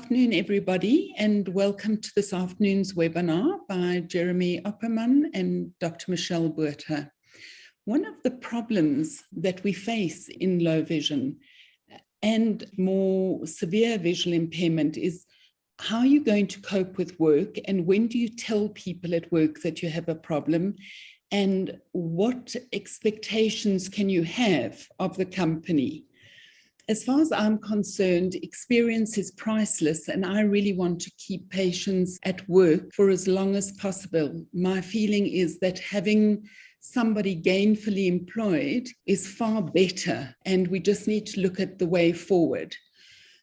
afternoon, everybody, and welcome to this afternoon's webinar by Jeremy Opperman and Dr. Michelle Botha. One of the problems that we face in low vision and more severe visual impairment is how you're going to cope with work, and when do you tell people at work that you have a problem, and what expectations can you have of the company? As far as I'm concerned, experience is priceless, and I really want to keep patients at work for as long as possible. My feeling is that having somebody gainfully employed is far better, and we just need to look at the way forward.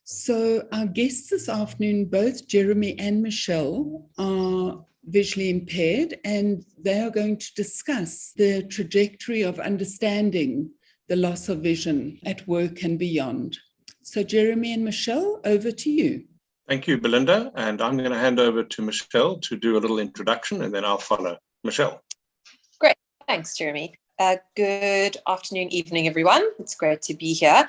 So our guests this afternoon, both Jeremy and Michelle, are visually impaired, and they are going to discuss the trajectory of understanding the loss of vision at work and beyond. So Jeremy and Michelle, over to you. Thank you, Belinda. And I'm going to hand over to Michelle to do a little introduction, and then I'll follow. Michelle. Great. Thanks, Jeremy. Good afternoon, evening, everyone. It's great to be here.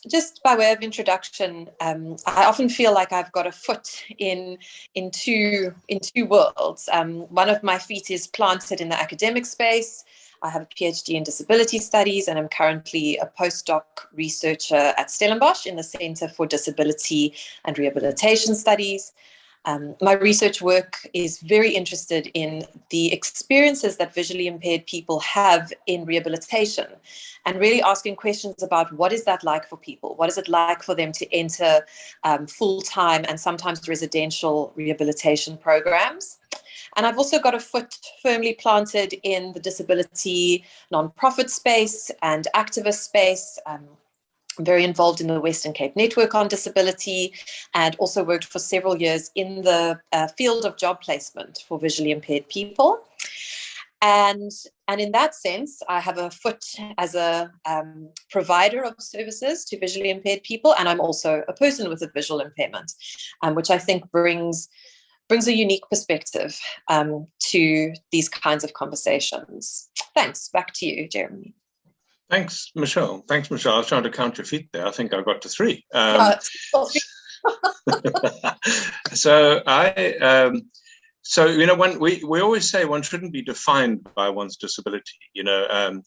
Just by way of introduction, I often feel like I've got a foot in two worlds. One of my feet is planted in the academic space. I have a PhD in disability studies, and I'm currently a postdoc researcher at Stellenbosch in the Center for Disability and Rehabilitation Studies. My research work is very interested in the experiences that visually impaired people have in rehabilitation, and really asking questions about what is that like for people? What is it like for them to enter full-time and sometimes residential rehabilitation programs? And I've also got a foot firmly planted in the disability nonprofit space and activist space. I'm very involved in the Western Cape Network on Disability, and also worked for several years in the field of job placement for visually impaired people. And in that sense, I have a foot as a provider of services to visually impaired people, and I'm also a person with a visual impairment, which I think brings a unique perspective to these kinds of conversations. Thanks. Back to you, Jeremy. Thanks, Michelle. I was trying to count your feet there. I think I got to 3. So when we always say one shouldn't be defined by one's disability. Am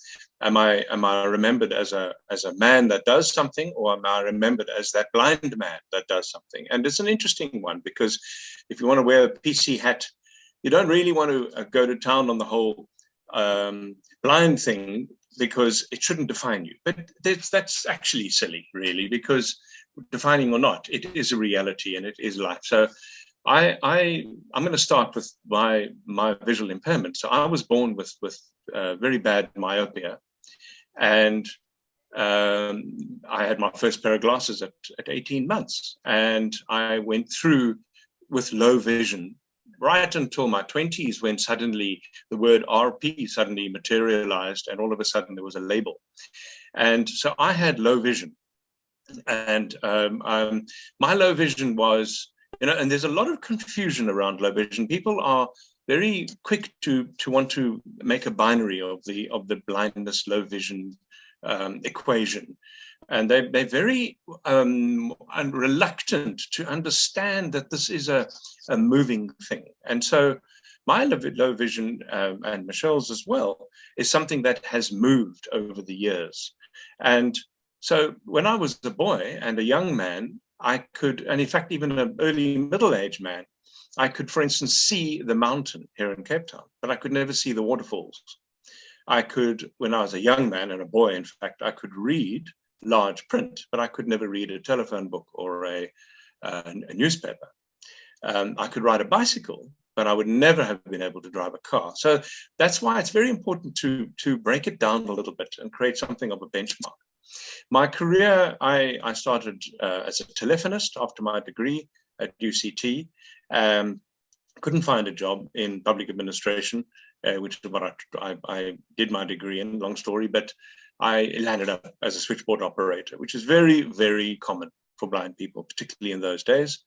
I remembered as a man that does something, or am I remembered as that blind man that does something? And it's an interesting one, because if you want to wear a PC hat, you don't really want to go to town on the whole blind thing, because it shouldn't define you. But that's actually silly, really, because defining or not, it is a reality and it is life. So I'm going to start with my visual impairment. So I was born with very bad myopia, and I had my first pair of glasses at 18 months, and I went through with low vision right until my 20s, when suddenly the word RP suddenly materialized, and all of a sudden there was a label. And so I had low vision, and my low vision was, and there's a lot of confusion around low vision. People are very quick to want to make a binary of the blindness low vision equation, and they're very reluctant to understand that this is a moving thing. And so my low vision, and Michelle's as well, is something that has moved over the years. And so when I was a boy and a young man, I could, and in fact, even an early middle-aged man, I could, for instance, see the mountain here in Cape Town, but I could never see the waterfalls. I could, when I was a young man and a boy, in fact, I could read large print, but I could never read a telephone book or a newspaper. I could ride a bicycle, but I would never have been able to drive a car. So that's why it's very important to break it down a little bit and create something of a benchmark. My career, I started as a telephonist after my degree at UCT. Couldn't find a job in public administration, which is what I did my degree in, long story, but I landed up as a switchboard operator, which is very, very common for blind people, particularly in those days.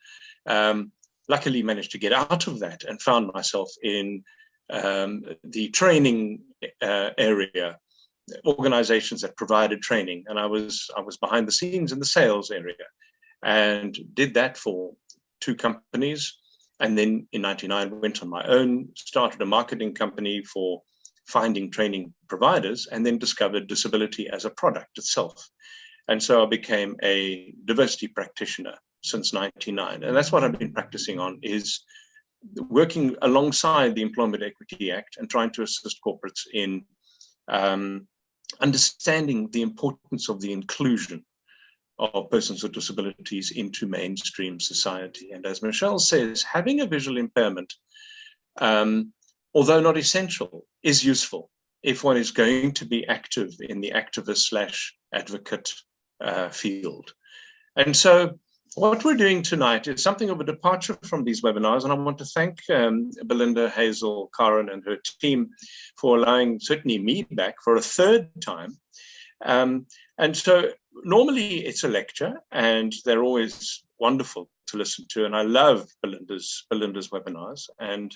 Luckily managed to get out of that and found myself in the training area, organizations that provided training, and I was behind the scenes in the sales area. and did that for 2 companies. And then in 99, went on my own, started a marketing company for finding training providers, and then discovered disability as a product itself. And so I became a diversity practitioner since 99. And that's what I've been practicing on, is working alongside the Employment Equity Act and trying to assist corporates in understanding the importance of the inclusion of persons with disabilities into mainstream society. And as Michelle says, having a visual impairment, although not essential, is useful if one is going to be active in the activist/advocate field. And so what we're doing tonight is something of a departure from these webinars, and I want to thank Belinda, Hazel, Karen, and her team for allowing certainly me back for a 3rd time. And so normally it's a lecture, and they're always wonderful to listen to, and I love Belinda's webinars. And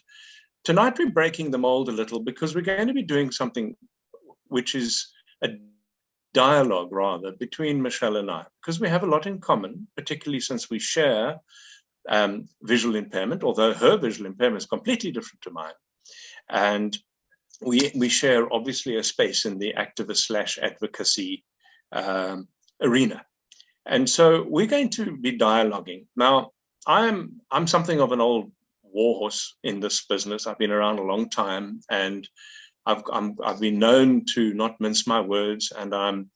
tonight we're breaking the mold a little, because we're going to be doing something which is a dialogue rather between Michelle and I, because we have a lot in common, particularly since we share visual impairment, although her visual impairment is completely different to mine. And we share obviously a space in the activist/advocacy arena. And so we're going to be dialoguing. Now, I'm something of an old warhorse in this business. I've been around a long time, and I've been known to not mince my words, and I'm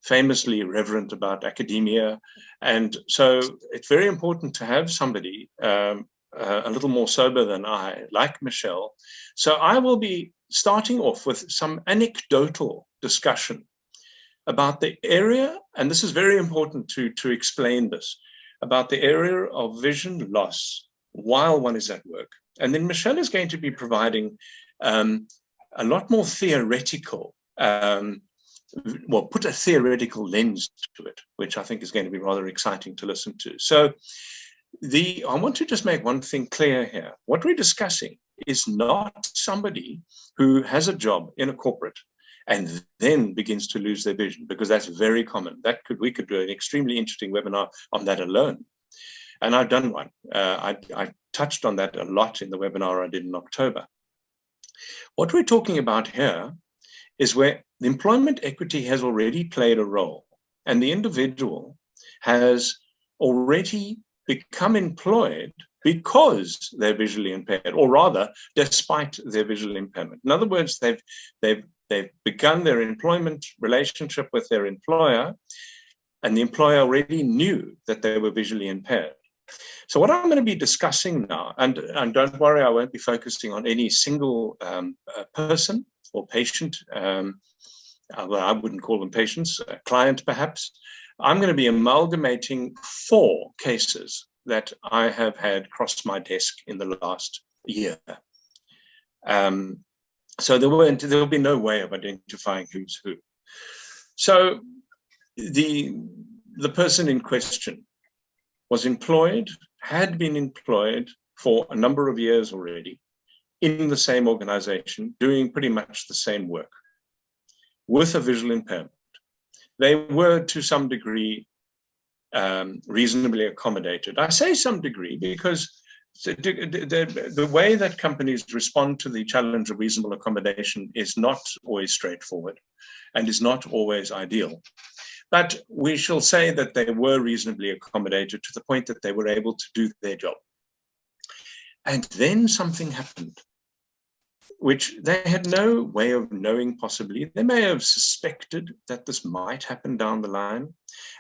famously reverent about academia. And so it's very important to have somebody a little more sober than I, like Michelle. So I will be starting off with some anecdotal discussion about the area, and this is very important to explain this, about the area of vision loss while one is at work. And then Michelle is going to be providing a lot more theoretical, put a theoretical lens to it, which I think is going to be rather exciting to listen to. So I want to just make one thing clear here. What we're discussing is not somebody who has a job in a corporate and then begins to lose their vision, because that's very common. We could do an extremely interesting webinar on that alone. And I've done one. I touched on that a lot in the webinar I did in October. What we're talking about here is where the employment equity has already played a role, and the individual has already become employed because they're visually impaired, or rather, despite their visual impairment. In other words, they've begun their employment relationship with their employer, and the employer already knew that they were visually impaired. So what I'm going to be discussing now, and don't worry, I won't be focusing on any single person or patient, well, I wouldn't call them patients, a client perhaps. I'm going to be amalgamating 4 cases that I have had cross my desk in the last year. So there will be no way of identifying who's who. So the person in question was employed, had been employed for a number of years already in the same organization, doing pretty much the same work with a visual impairment. They were to some degree reasonably accommodated. I say some degree because the way that companies respond to the challenge of reasonable accommodation is not always straightforward and is not always ideal. But we shall say that they were reasonably accommodated to the point that they were able to do their job. And then something happened, which they had no way of knowing possibly. They may have suspected that this might happen down the line.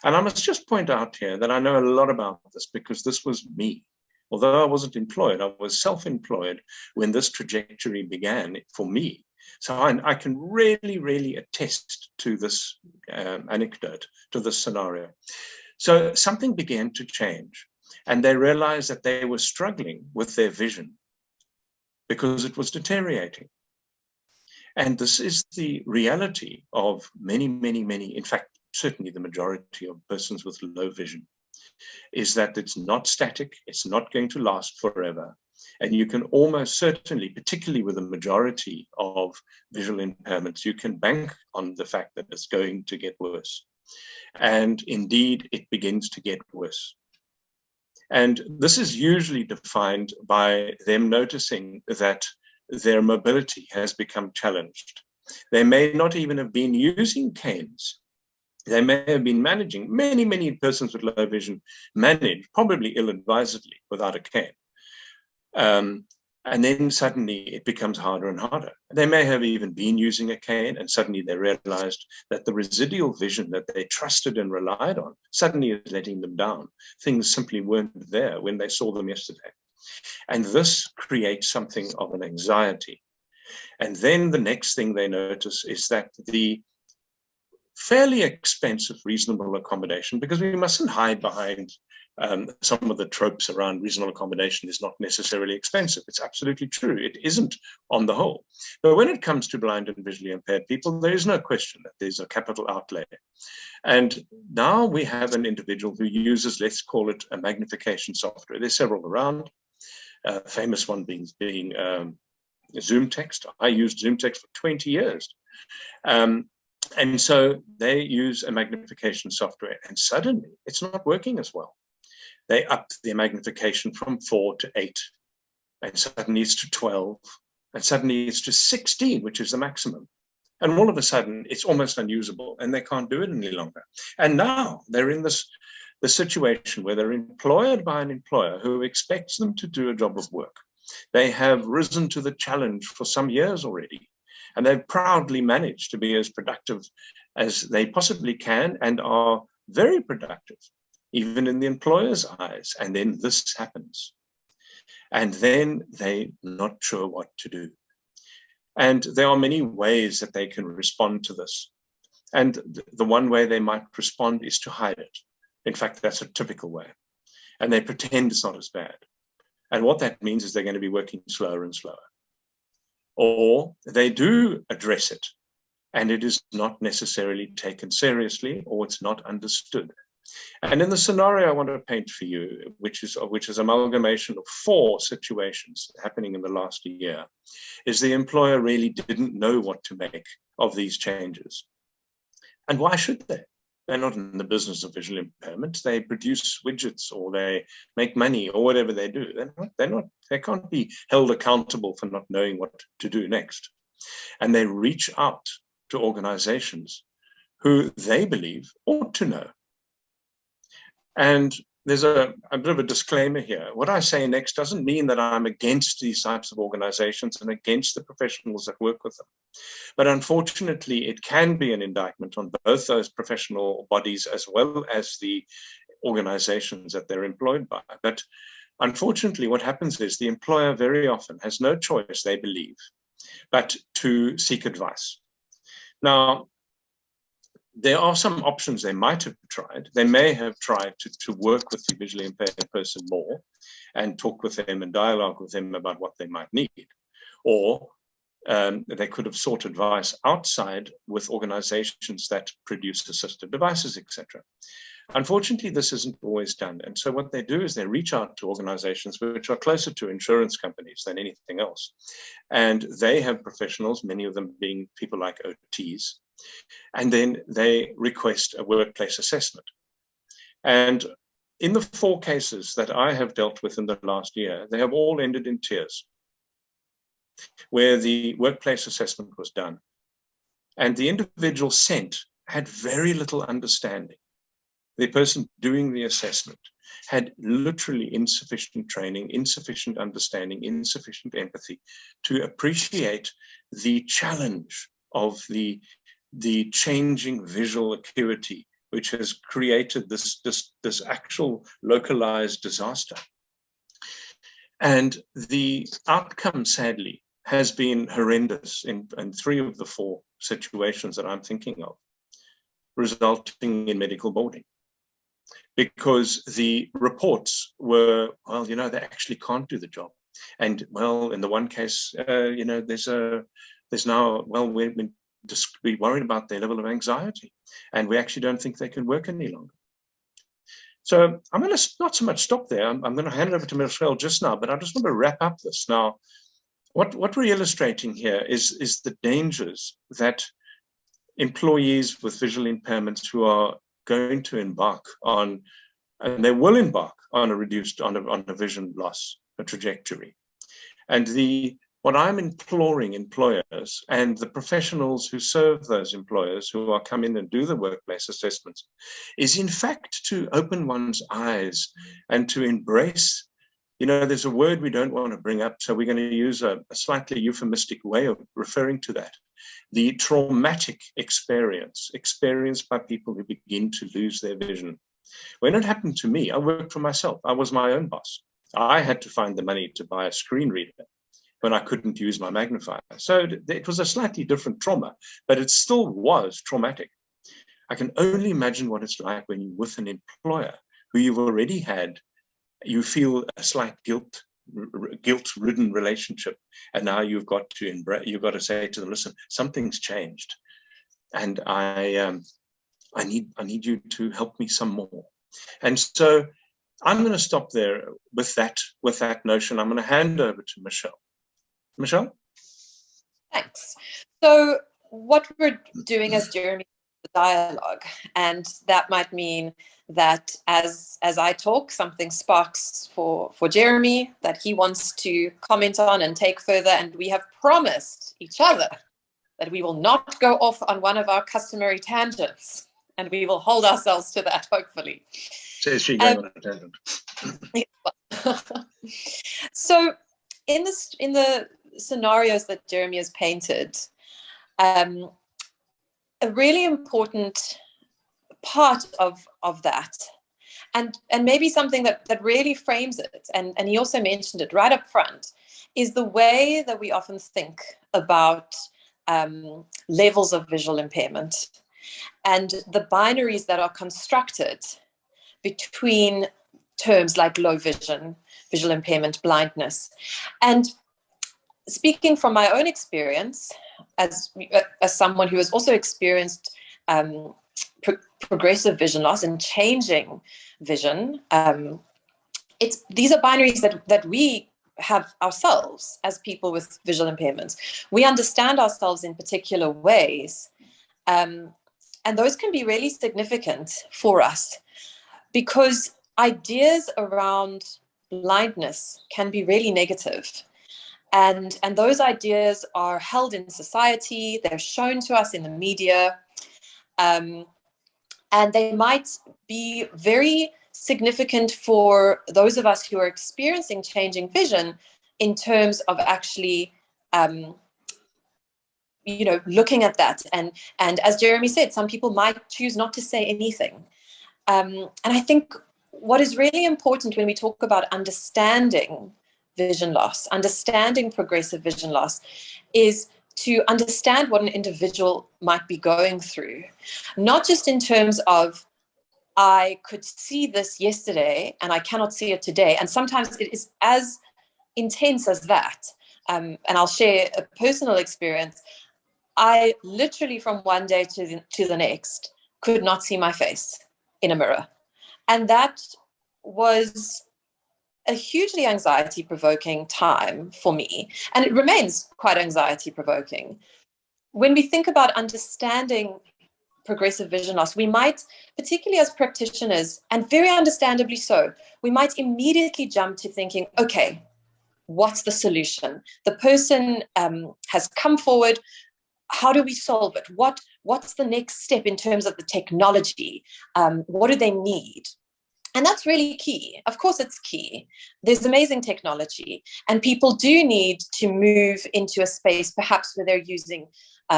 And I must just point out here that I know a lot about this because this was me. Although I wasn't employed, I was self-employed when this trajectory began for me. So I can really, really attest to this anecdote, to this scenario. So something began to change, and they realized that they were struggling with their vision because it was deteriorating. And this is the reality of many, many, many, in fact, certainly the majority of persons with low vision, is that it's not static, it's not going to last forever. And you can almost certainly, particularly with a majority of visual impairments, you can bank on the fact that it's going to get worse. And indeed, it begins to get worse. And this is usually defined by them noticing that their mobility has become challenged. They may not even have been using canes. They may have been managing, many persons with low vision manage, probably ill-advisedly, without a cane. And then suddenly it becomes harder and harder. They may have even been using a cane, and suddenly they realized that the residual vision that they trusted and relied on suddenly is letting them down. Things simply weren't there when they saw them yesterday. And this creates something of an anxiety. And then the next thing they notice is that the fairly expensive reasonable accommodation, because we mustn't hide behind some of the tropes around reasonable accommodation is not necessarily expensive. It's absolutely true. It isn't on the whole. But when it comes to blind and visually impaired people, there is no question that there's a capital outlay. And now we have an individual who uses, let's call it a magnification software. There's several around, famous one being Zoom Text. I used Zoom Text for 20 years. And so they use a magnification software, and suddenly it's not working as well. They up their magnification from 4 to 8, and suddenly it's to 12, and suddenly it's to 16, which is the maximum. And all of a sudden, it's almost unusable, and they can't do it any longer. And now they're in the situation where they're employed by an employer who expects them to do a job of work. They have risen to the challenge for some years already, and they've proudly managed to be as productive as they possibly can and are very productive, even in the employer's eyes. And then this happens. And then they're not sure what to do. And there are many ways that they can respond to this. And the one way they might respond is to hide it. In fact, that's a typical way. And they pretend it's not as bad. And what that means is they're going to be working slower and slower. Or they do address it, and it is not necessarily taken seriously, or it's not understood. And in the scenario I want to paint for you, which is amalgamation of 4 situations happening in the last year, is the employer really didn't know what to make of these changes. And why should they? They're not in the business of visual impairment. They produce widgets, or they make money, or whatever they do. They can't be held accountable for not knowing what to do next. And they reach out to organizations who they believe ought to know. And there's a bit of a disclaimer here. What I say next doesn't mean that I'm against these types of organizations and against the professionals that work with them. But unfortunately, it can be an indictment on both those professional bodies as well as the organizations that they're employed by. But unfortunately, what happens is the employer very often has no choice, they believe, but to seek advice. Now, there are some options they might have tried. They may have tried to work with the visually impaired person more and talk with them and dialogue with them about what they might need. Or they could have sought advice outside with organizations that produce assistive devices, etc. Unfortunately, this isn't always done. And so what they do is they reach out to organizations which are closer to insurance companies than anything else. And they have professionals, many of them being people like OTs. And then they request a workplace assessment. And in the 4 cases that I have dealt with in the last year, they have all ended in tears, where the workplace assessment was done. And the individual sent had very little understanding. The person doing the assessment had literally insufficient training, insufficient understanding, insufficient empathy to appreciate the challenge of the changing visual acuity, which has created this actual localized disaster. And the outcome, sadly, has been horrendous in 3 of the 4 situations that I'm thinking of, resulting in medical boarding. Because the reports were, well, they actually can't do the job. And, well, in the one case, there's now, well, we're worried about their level of anxiety, and we actually don't think they can work any longer. So I'm going to not so much stop there. I'm going to hand it over to Michelle just now, but I just want to wrap up this. Now, what we're illustrating here is the dangers that employees with visual impairments who are going to embark on, and they will embark on a vision loss trajectory. And what I'm imploring employers and the professionals who serve those employers who are come in and do the workplace assessments is, in fact, to open one's eyes and to embrace. There's a word we don't want to bring up, so we're going to use a slightly euphemistic way of referring to that. The traumatic experience experienced by people who begin to lose their vision. When it happened to me, I worked for myself. I was my own boss. I had to find the money to buy a screen reader when I couldn't use my magnifier. So it was a slightly different trauma, but it still was traumatic. I can only imagine what it's like when you're with an employer who you've already had, you feel a slight guilt-ridden relationship, and now you've got to say to them, listen, something's changed, and I need you to help me some more. And so I'm going to stop there with that notion. I'm going to hand over to Michelle. Michelle? Thanks. So what we're doing as Jeremy is the dialogue, and that might mean that as I talk, something sparks for Jeremy that he wants to comment on and take further, and we have promised each other that we will not go off on one of our customary tangents, and we will hold ourselves to that, hopefully. Says she going on a tangent. So in the scenarios that Jeremy has painted, a really important part of that, and maybe something that really frames it, and he also mentioned it right up front, is the way that we often think about levels of visual impairment and the binaries that are constructed between terms like low vision, visual impairment, blindness. And speaking from my own experience as someone who has also experienced progressive vision loss and changing vision, these are binaries that we have ourselves as people with visual impairments. We understand ourselves in particular ways, and those can be really significant for us because ideas around blindness can be really negative. And those ideas are held in society, they're shown to us in the media, and they might be very significant for those of us who are experiencing changing vision in terms of actually looking at that. And as Jeremy said, some people might choose not to say anything. And I think what is really important when we talk about understanding vision loss, understanding progressive vision loss, is to understand what an individual might be going through, not just in terms of, I could see this yesterday and I cannot see it today. And sometimes it is as intense as that. And I'll share a personal experience. I literally from one day to the next could not see my face in a mirror. And that was a hugely anxiety-provoking time for me. And it remains quite anxiety-provoking. When we think about understanding progressive vision loss, we might, particularly as practitioners, and very understandably so, we might immediately jump to thinking, okay, what's the solution? The person has come forward. How do we solve it? What's the next step in terms of the technology? What do they need? And that's really key. Of course, it's key. There's amazing technology, and people do need to move into a space perhaps where they're using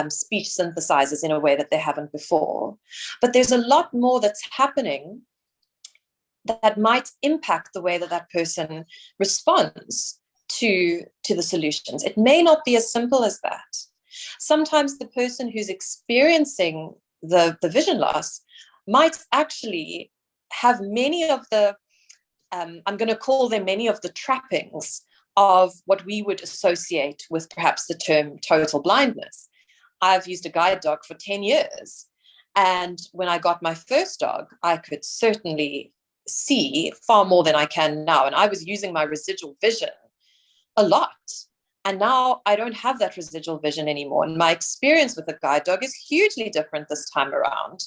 speech synthesizers in a way that they haven't before. But there's a lot more that's happening that might impact the way that person responds to the solutions. It may not be as simple as that. Sometimes the person who's experiencing the vision loss might actually have many of the, I'm going to call them many of the trappings of what we would associate with perhaps the term total blindness. I've used a guide dog for 10 years. And when I got my first dog, I could certainly see far more than I can now. And I was using my residual vision a lot. And now I don't have that residual vision anymore. And my experience with the guide dog is hugely different this time around.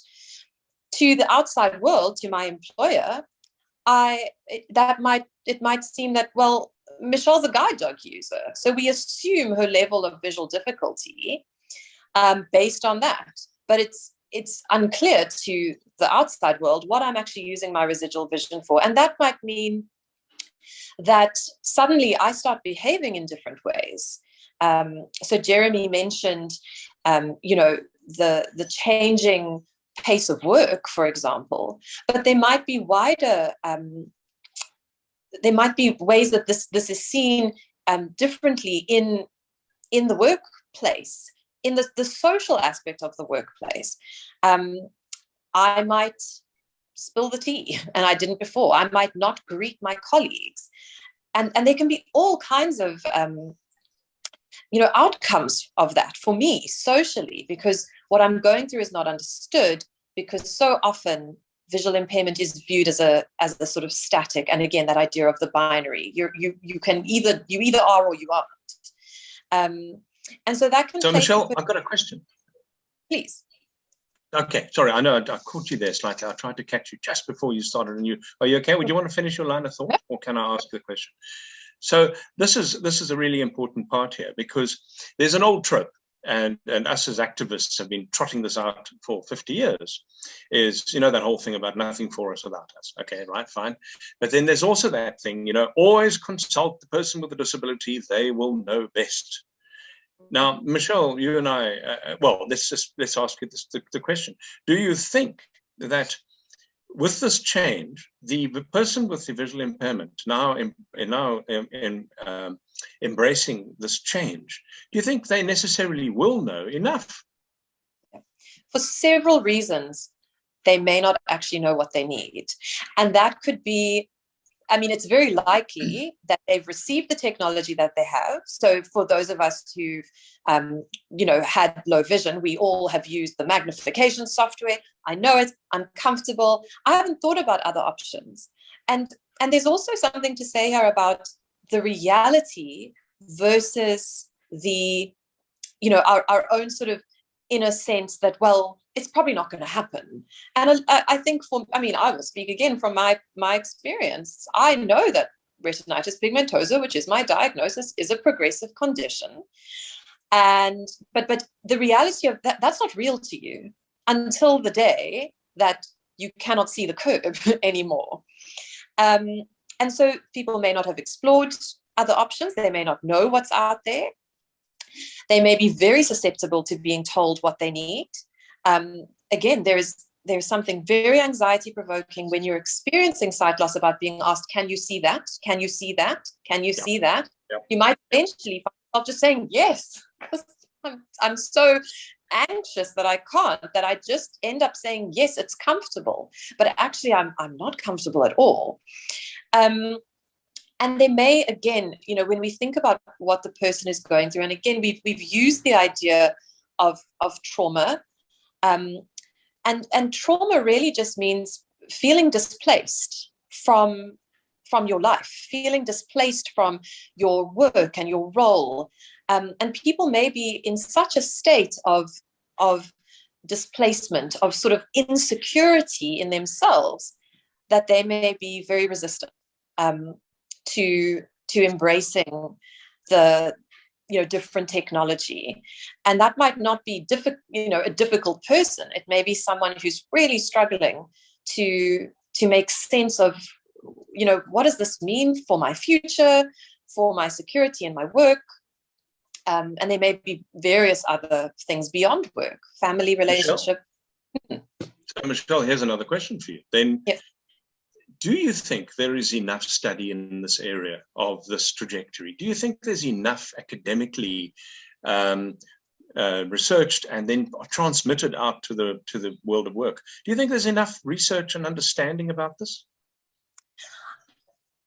To the outside world, to my employer, it might seem that, well, Michelle's a guide dog user, so we assume her level of visual difficulty based on that. But it's unclear to the outside world what I'm actually using my residual vision for, and that might mean that suddenly I start behaving in different ways. So Jeremy mentioned, the changing pace of work, for example, but there might be ways that this is seen differently in the workplace, in the social aspect of the workplace. I might spill the tea, and I didn't before. I might not greet my colleagues, and there can be all kinds of outcomes of that for me socially, because what I'm going through is not understood, because so often visual impairment is viewed as a sort of static, and again, that idea of the binary. You can either are or you aren't. And so that can. So Michelle, I've got a question. Please. Okay, sorry, I know I caught you there slightly. I tried to catch you just before you started, and are you okay? Would you want to finish your line of thought, or can I ask the question? So this is a really important part here, because there's an old trope, and us as activists have been trotting this out for 50 years, is, that whole thing about nothing for us without us. Okay, right, fine. But then there's also that thing, always consult the person with a disability, they will know best. Now, Michelle, you and I, let's ask you the question. Do you think that with this change, the person with the visual impairment now embracing this change, do you think they necessarily will know enough? For several reasons, they may not actually know what they need. And that could be, it's very likely that they've received the technology that they have. So for those of us who've, had low vision, we all have used the magnification software. I know it, I'm comfortable. I haven't thought about other options. And there's also something to say here about the reality versus the, our own sort of inner sense that, well, it's probably not going to happen. And I think I will speak again from my experience. I know that retinitis pigmentosa, which is my diagnosis, is a progressive condition. But the reality of that's not real to you until the day that you cannot see the curve anymore. And so people may not have explored other options. They may not know what's out there. They may be very susceptible to being told what they need. Again, there's something very anxiety-provoking when you're experiencing sight loss about being asked, can you see that? Can you see that? Can you see that? Yep. You might eventually find yourself just saying yes, because I'm so anxious that I can't, that I just end up saying, yes, it's comfortable. But actually, I'm not comfortable at all. And they may, again, when we think about what the person is going through, and again, we've used the idea of trauma, and trauma really just means feeling displaced from your life, feeling displaced from your work and your role. And people may be in such a state of displacement, of sort of insecurity in themselves, that they may be very resistant to embracing the different technology. And that might not be a difficult person. It may be someone who's really struggling to make sense of what does this mean for my future, for my security in my work. And there may be various other things beyond work, family relationship. Michelle? So Michelle, here's another question for you then. Yes. Do you think there is enough study in this area of this trajectory? Do you think there's enough academically researched and then transmitted out to the world of work? Do you think there's enough research and understanding about this?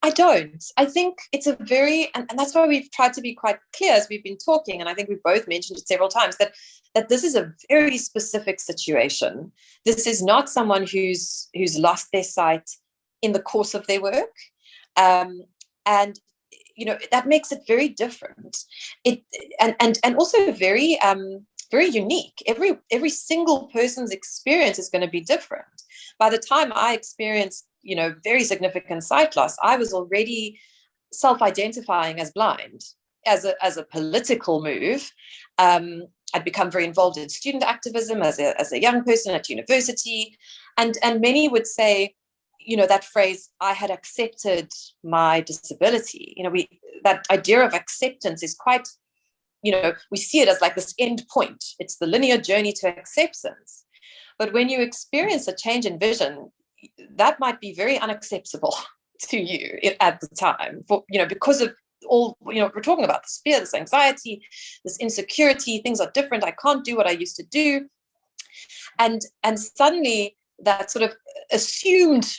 I don't. I think it's a very, and that's why we've tried to be quite clear as we've been talking, and I think we've both mentioned it several times, that this is a very specific situation. This is not someone who's lost their sight in the course of their work. And that makes it very different. And also very very unique. Every single person's experience is going to be different. By the time I experienced very significant sight loss, I was already self-identifying as blind as a political move. I'd become very involved in student activism as a young person at university. And many would say, that phrase, I had accepted my disability. That idea of acceptance is quite, we see it as like this end point. It's the linear journey to acceptance. But when you experience a change in vision, that might be very unacceptable to you at the time, because of all, we're talking about this fear, this anxiety, this insecurity, things are different, I can't do what I used to do. And suddenly that sort of assumed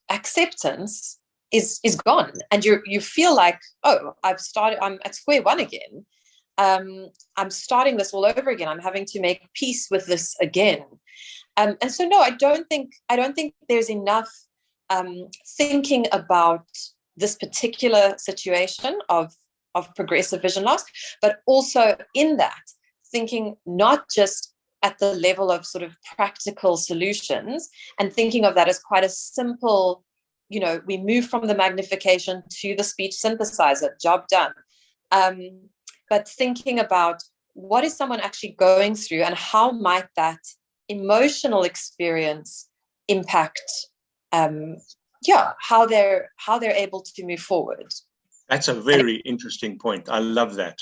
acceptance is gone. And you feel like, oh, I'm at square one again. I'm starting this all over again. I'm having to make peace with this again. And so, no, I don't think there's enough thinking about this particular situation of progressive vision loss, but also in that thinking not just at the level of sort of practical solutions and thinking of that as quite a simple, we move from the magnification to the speech synthesizer, job done. But thinking about what is someone actually going through and how might that emotional experience impact how they're able to move forward. That's a very interesting point. I love that.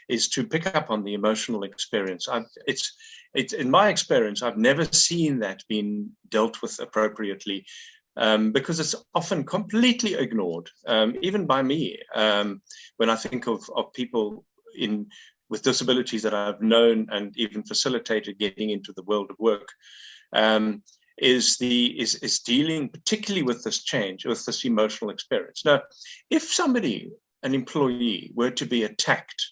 Is to pick up on the emotional experience. It's in my experience, I've never seen that being dealt with appropriately, because it's often completely ignored, even by me. When I think of people with disabilities that I've known and even facilitated getting into the world of work, is dealing particularly with this change, with this emotional experience. Now, if an employee were to be attacked,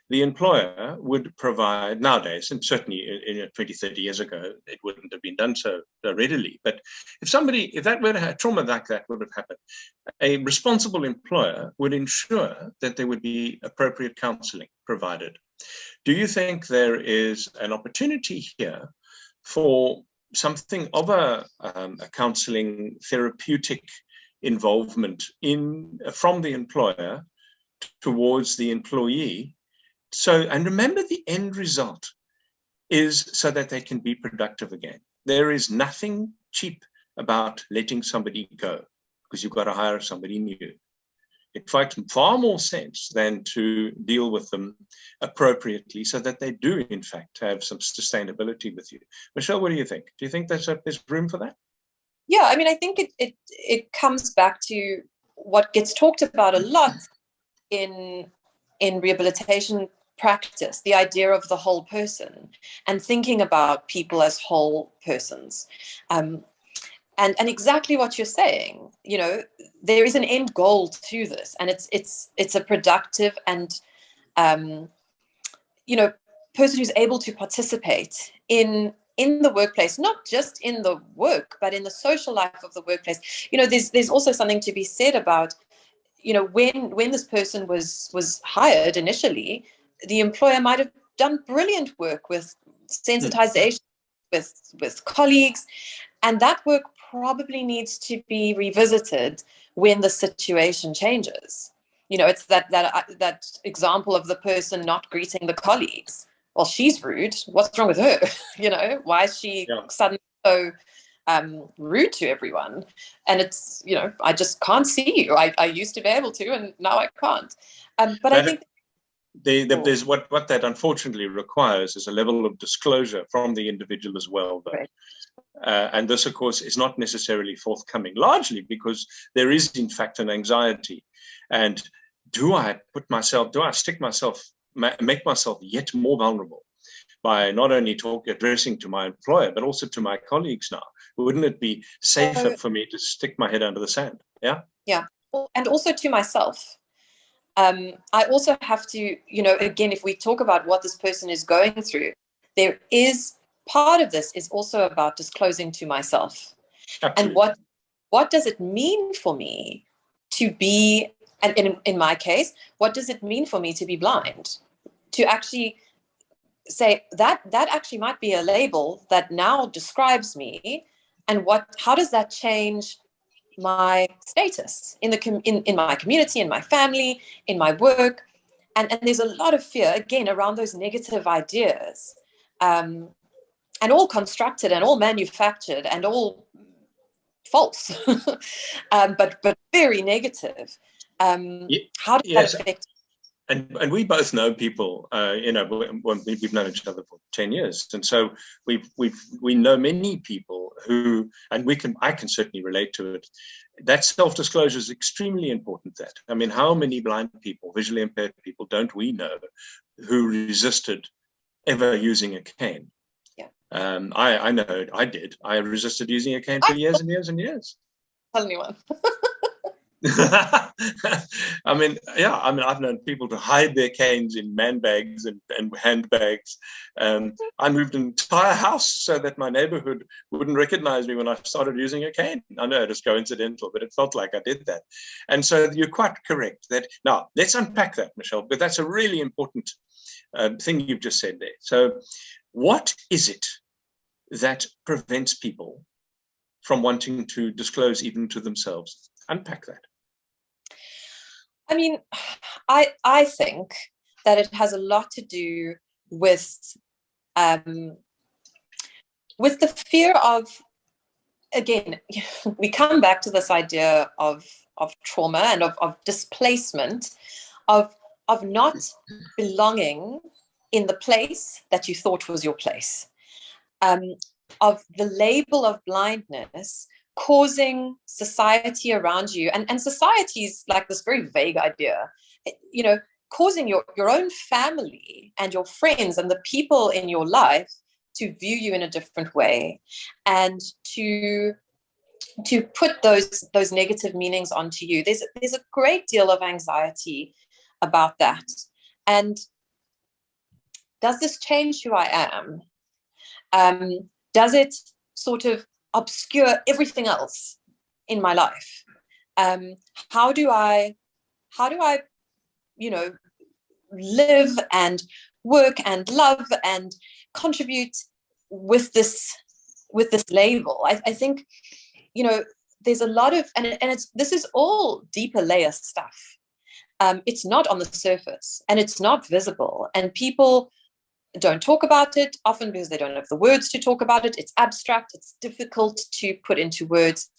the employer would provide nowadays, and certainly 20, 30 years ago, it wouldn't have been done so readily. But if that were to have trauma like that would have happened, a responsible employer would ensure that there would be appropriate counseling provided. Do you think there is an opportunity here for something of a counseling therapeutic involvement from the employer towards the employee? And remember, the end result is so that they can be productive again. There is nothing cheap about letting somebody go because you've got to hire somebody new. It makes far more sense than to deal with them appropriately so that they do, in fact, have some sustainability with you. Michelle, what do you think? Do you think there's room for that? Yeah, I mean, I think it comes back to what gets talked about a lot in rehabilitation practice, the idea of the whole person and thinking about people as whole persons. And exactly what you're saying, there is an end goal to this, and it's a productive and person who's able to participate in the workplace, not just in the work, but in the social life of the workplace. There's also something to be said about, when this person was hired initially, the employer might have done brilliant work with sensitization, with colleagues, and that work probably needs to be revisited when the situation changes. It's that example of the person not greeting the colleagues. Well, she's rude. What's wrong with her? Why is she suddenly so rude to everyone? And it's, I just can't see you. I used to be able to, and now I can't. But I think there's what that unfortunately requires is a level of disclosure from the individual as well, though. Right. And this, of course, is not necessarily forthcoming, largely because there is, in fact, an anxiety. And do I make myself yet more vulnerable by not only addressing to my employer, but also to my colleagues now? Wouldn't it be safer for me to stick my head under the sand? Yeah? Yeah. And also to myself. I also have to, again, if we talk about what this person is going through, there is part of this is also about disclosing to myself. Absolutely. And what does it mean for me to be, and in my case, what does it mean for me to be blind? To actually say that actually might be a label that now describes me, and how does that change my status in my community, in my family, in my work? And there's a lot of fear, again, around those negative ideas, and all constructed and all manufactured and all false, but very negative. How does that affect? And we both know people, when we've known each other for 10 years. And so we know many people who, and I can certainly relate to it. That self-disclosure is extremely important. I mean, how many blind people, visually impaired people, don't we know who resisted ever using a cane? Yeah. I know I did. I resisted using a cane for years and years and years. Tell anyone. I've known people to hide their canes in man bags and handbags. I moved an entire house so that my neighborhood wouldn't recognize me when I started using a cane. I know it was coincidental, but it felt like I did that. And so you're quite correct that now let's unpack that, Michelle, but that's a really important thing you've just said there. So what is it that prevents people from wanting to disclose even to themselves? Unpack that. I mean, I think that it has a lot to do with the fear of, again, we come back to this idea of trauma and of displacement, of not belonging in the place that you thought was your place, of the label of blindness causing society around you, and society is like this very vague idea, causing your own family and your friends and the people in your life to view you in a different way, and to put those negative meanings onto you. There's a great deal of anxiety about that. And does this change who I am? Does it sort of obscure everything else in my life? How do I live and work and love and contribute with this label? I think there's a lot of, and this is all deeper layer stuff. It's not on the surface and it's not visible, and people don't talk about it, often because they don't have the words to talk about it. It's abstract, it's difficult to put into words,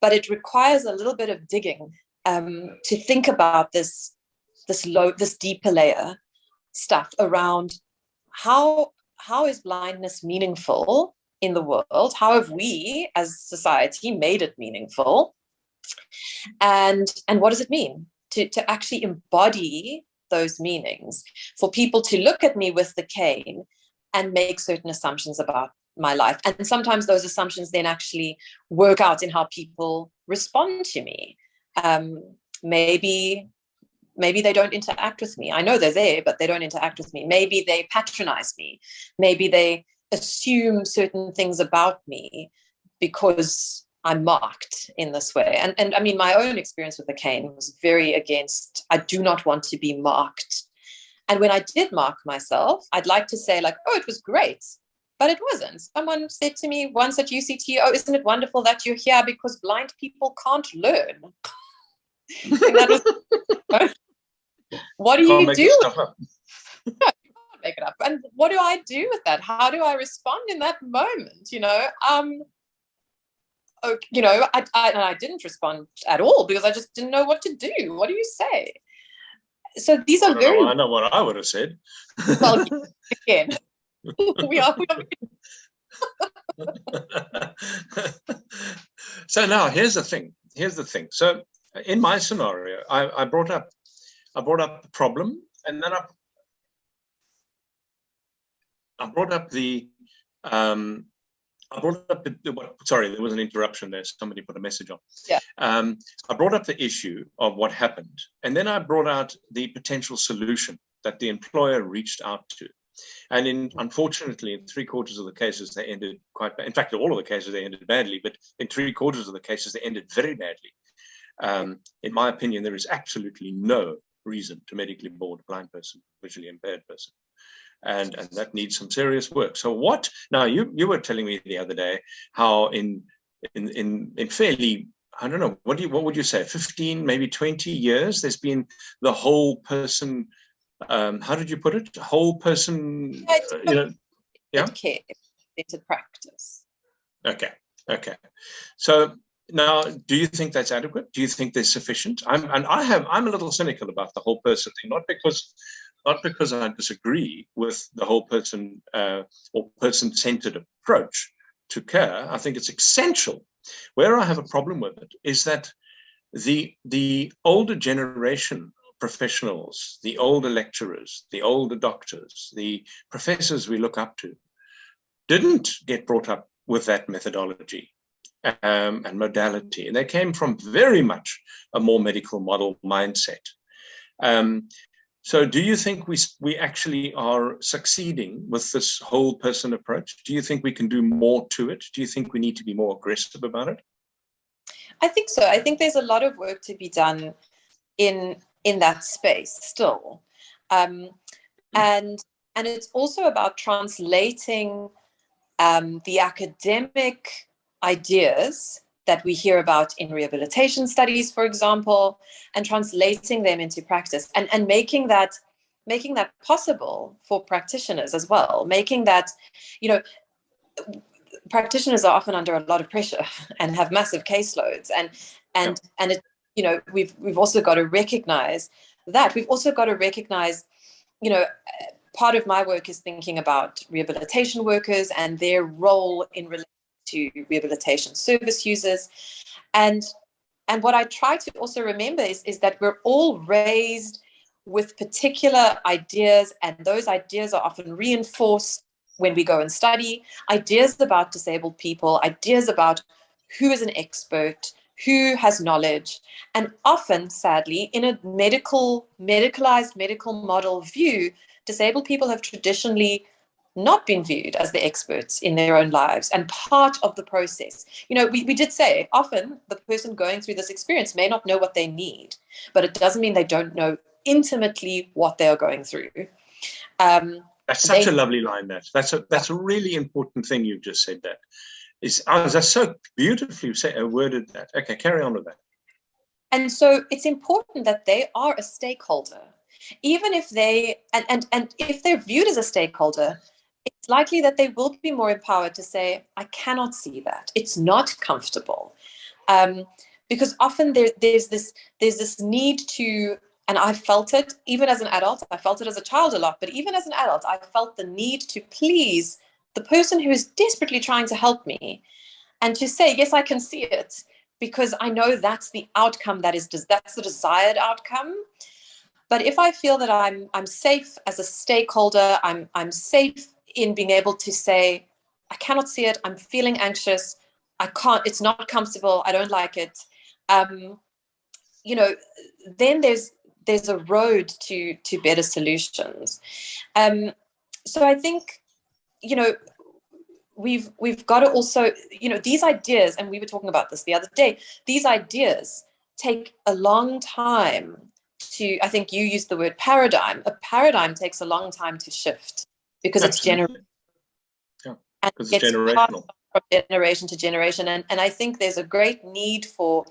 but it requires a little bit of digging to think about this deeper layer stuff around how is blindness meaningful in the world? How have we as society made it meaningful? And what does it mean to actually embody those meanings, for people to look at me with the cane and make certain assumptions about my life? And sometimes those assumptions then actually work out in how people respond to me. Maybe they don't interact with me. I know they're there, but they don't interact with me. Maybe they patronize me. Maybe they assume certain things about me because I'm marked in this way. And I mean, my own experience with the cane was very against, I do not want to be marked. And when I did mark myself, I'd like to say like, oh, it was great, but it wasn't. Someone said to me once at UCT, oh, isn't it wonderful that you're here because blind people can't learn? And that was, what do you do? You can't make it up. And what do I do with that? How do I respond in that moment? I didn't respond at all because I just didn't know what to do. What do you say? So these are I know what I would have said. Well, again, we are. So now here's the thing. So in my scenario, I brought up the problem, and then I brought up the sorry, there was an interruption there. Somebody put a message on. Yeah. I brought up the issue of what happened, and then I brought out the potential solution that the employer reached out to. And unfortunately, in 3/4 of the cases, they ended quite bad. In fact, all of the cases, they ended badly, but in 3/4 of the cases, they ended very badly. In my opinion, there is absolutely no reason to medically board a blind person, visually impaired person. And that needs some serious work. So what, now you were telling me the other day how in in fairly, I don't know, what would you say, 15, maybe 20 years, there's been the whole person, how did you put it? Whole person, yeah? Care, better practice. Okay. So now, do you think that's adequate? Do you think they're sufficient? I'm a little cynical about the whole person thing, not because I disagree with the whole person or person-centered approach to care. I think it's essential. Where I have a problem with it is that the older generation professionals, the older lecturers, the older doctors, the professors we look up to, didn't get brought up with that methodology and modality. And they came from very much a more medical model mindset. So do you think we actually are succeeding with this whole person approach? Do you think we can do more to it? Do you think we need to be more aggressive about it? I think so. I think there's a lot of work to be done in that space still. And it's also about translating the academic ideas that we hear about in rehabilitation studies, for example, and translating them into practice and making that possible for practitioners as well, making that, practitioners are often under a lot of pressure and have massive caseloads, and it, we've also got to recognize that. We've also got to recognize, part of my work is thinking about rehabilitation workers and their role in relation to rehabilitation service users. And what I try to also remember is that we're all raised with particular ideas, and those ideas are often reinforced when we go and study, ideas about disabled people, ideas about who is an expert, who has knowledge. And often, sadly, in a medicalized medical model view, disabled people have traditionally not been viewed as the experts in their own lives and part of the process. We did say often the person going through this experience may not know what they need, but it doesn't mean they don't know intimately what they are going through. That's such a lovely line. That's a really important thing you've just said. That's so beautifully worded. That. Okay, carry on with that. And so it's important that they are a stakeholder, even if they and if they're viewed as a stakeholder, it's likely that they will be more empowered to say, I cannot see that. It's not comfortable. Because often there's this need to, and I felt it even as an adult, I felt it as a child a lot, but even as an adult, I felt the need to please the person who is desperately trying to help me and to say, yes, I can see it, because I know that's the outcome that's the desired outcome. But if I feel that I'm safe as a stakeholder, I'm safe in being able to say, I cannot see it, I'm feeling anxious, I can't, it's not comfortable, I don't like it, then there's a road to better solutions. So I think, we've got to also, these ideas, and we were talking about this the other day, these ideas take a long time to, I think you used the word paradigm. A paradigm takes a long time to shift because it's generational. Yeah, because it's generational. From generation to generation. And I think there's a great need for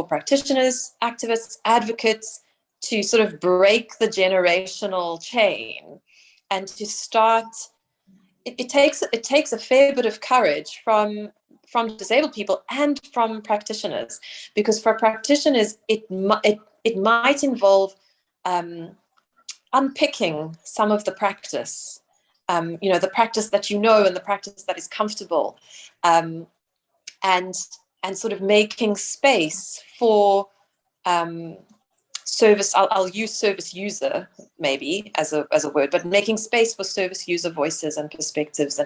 practitioners, activists, advocates to sort of break the generational chain and to start. It takes a fair bit of courage from disabled people and from practitioners, because for practitioners it might involve unpicking some of the practice, the practice that and the practice that is comfortable, and sort of making space for service. I'll use service user maybe as a word, but making space for service user voices and perspectives,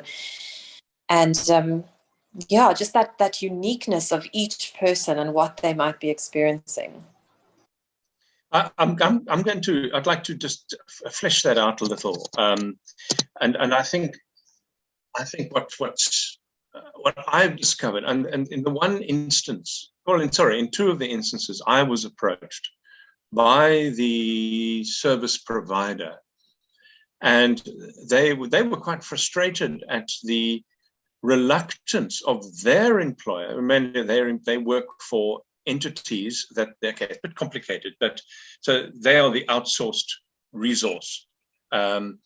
and just that uniqueness of each person and what they might be experiencing. I'd like to just flesh that out a little, and I think what I've discovered, and in the one instance, in two of the instances, I was approached by the service provider, and they were quite frustrated at the reluctance of their employer. Remember, they work for entities that, okay, it's a bit complicated, but so they are the outsourced resource, and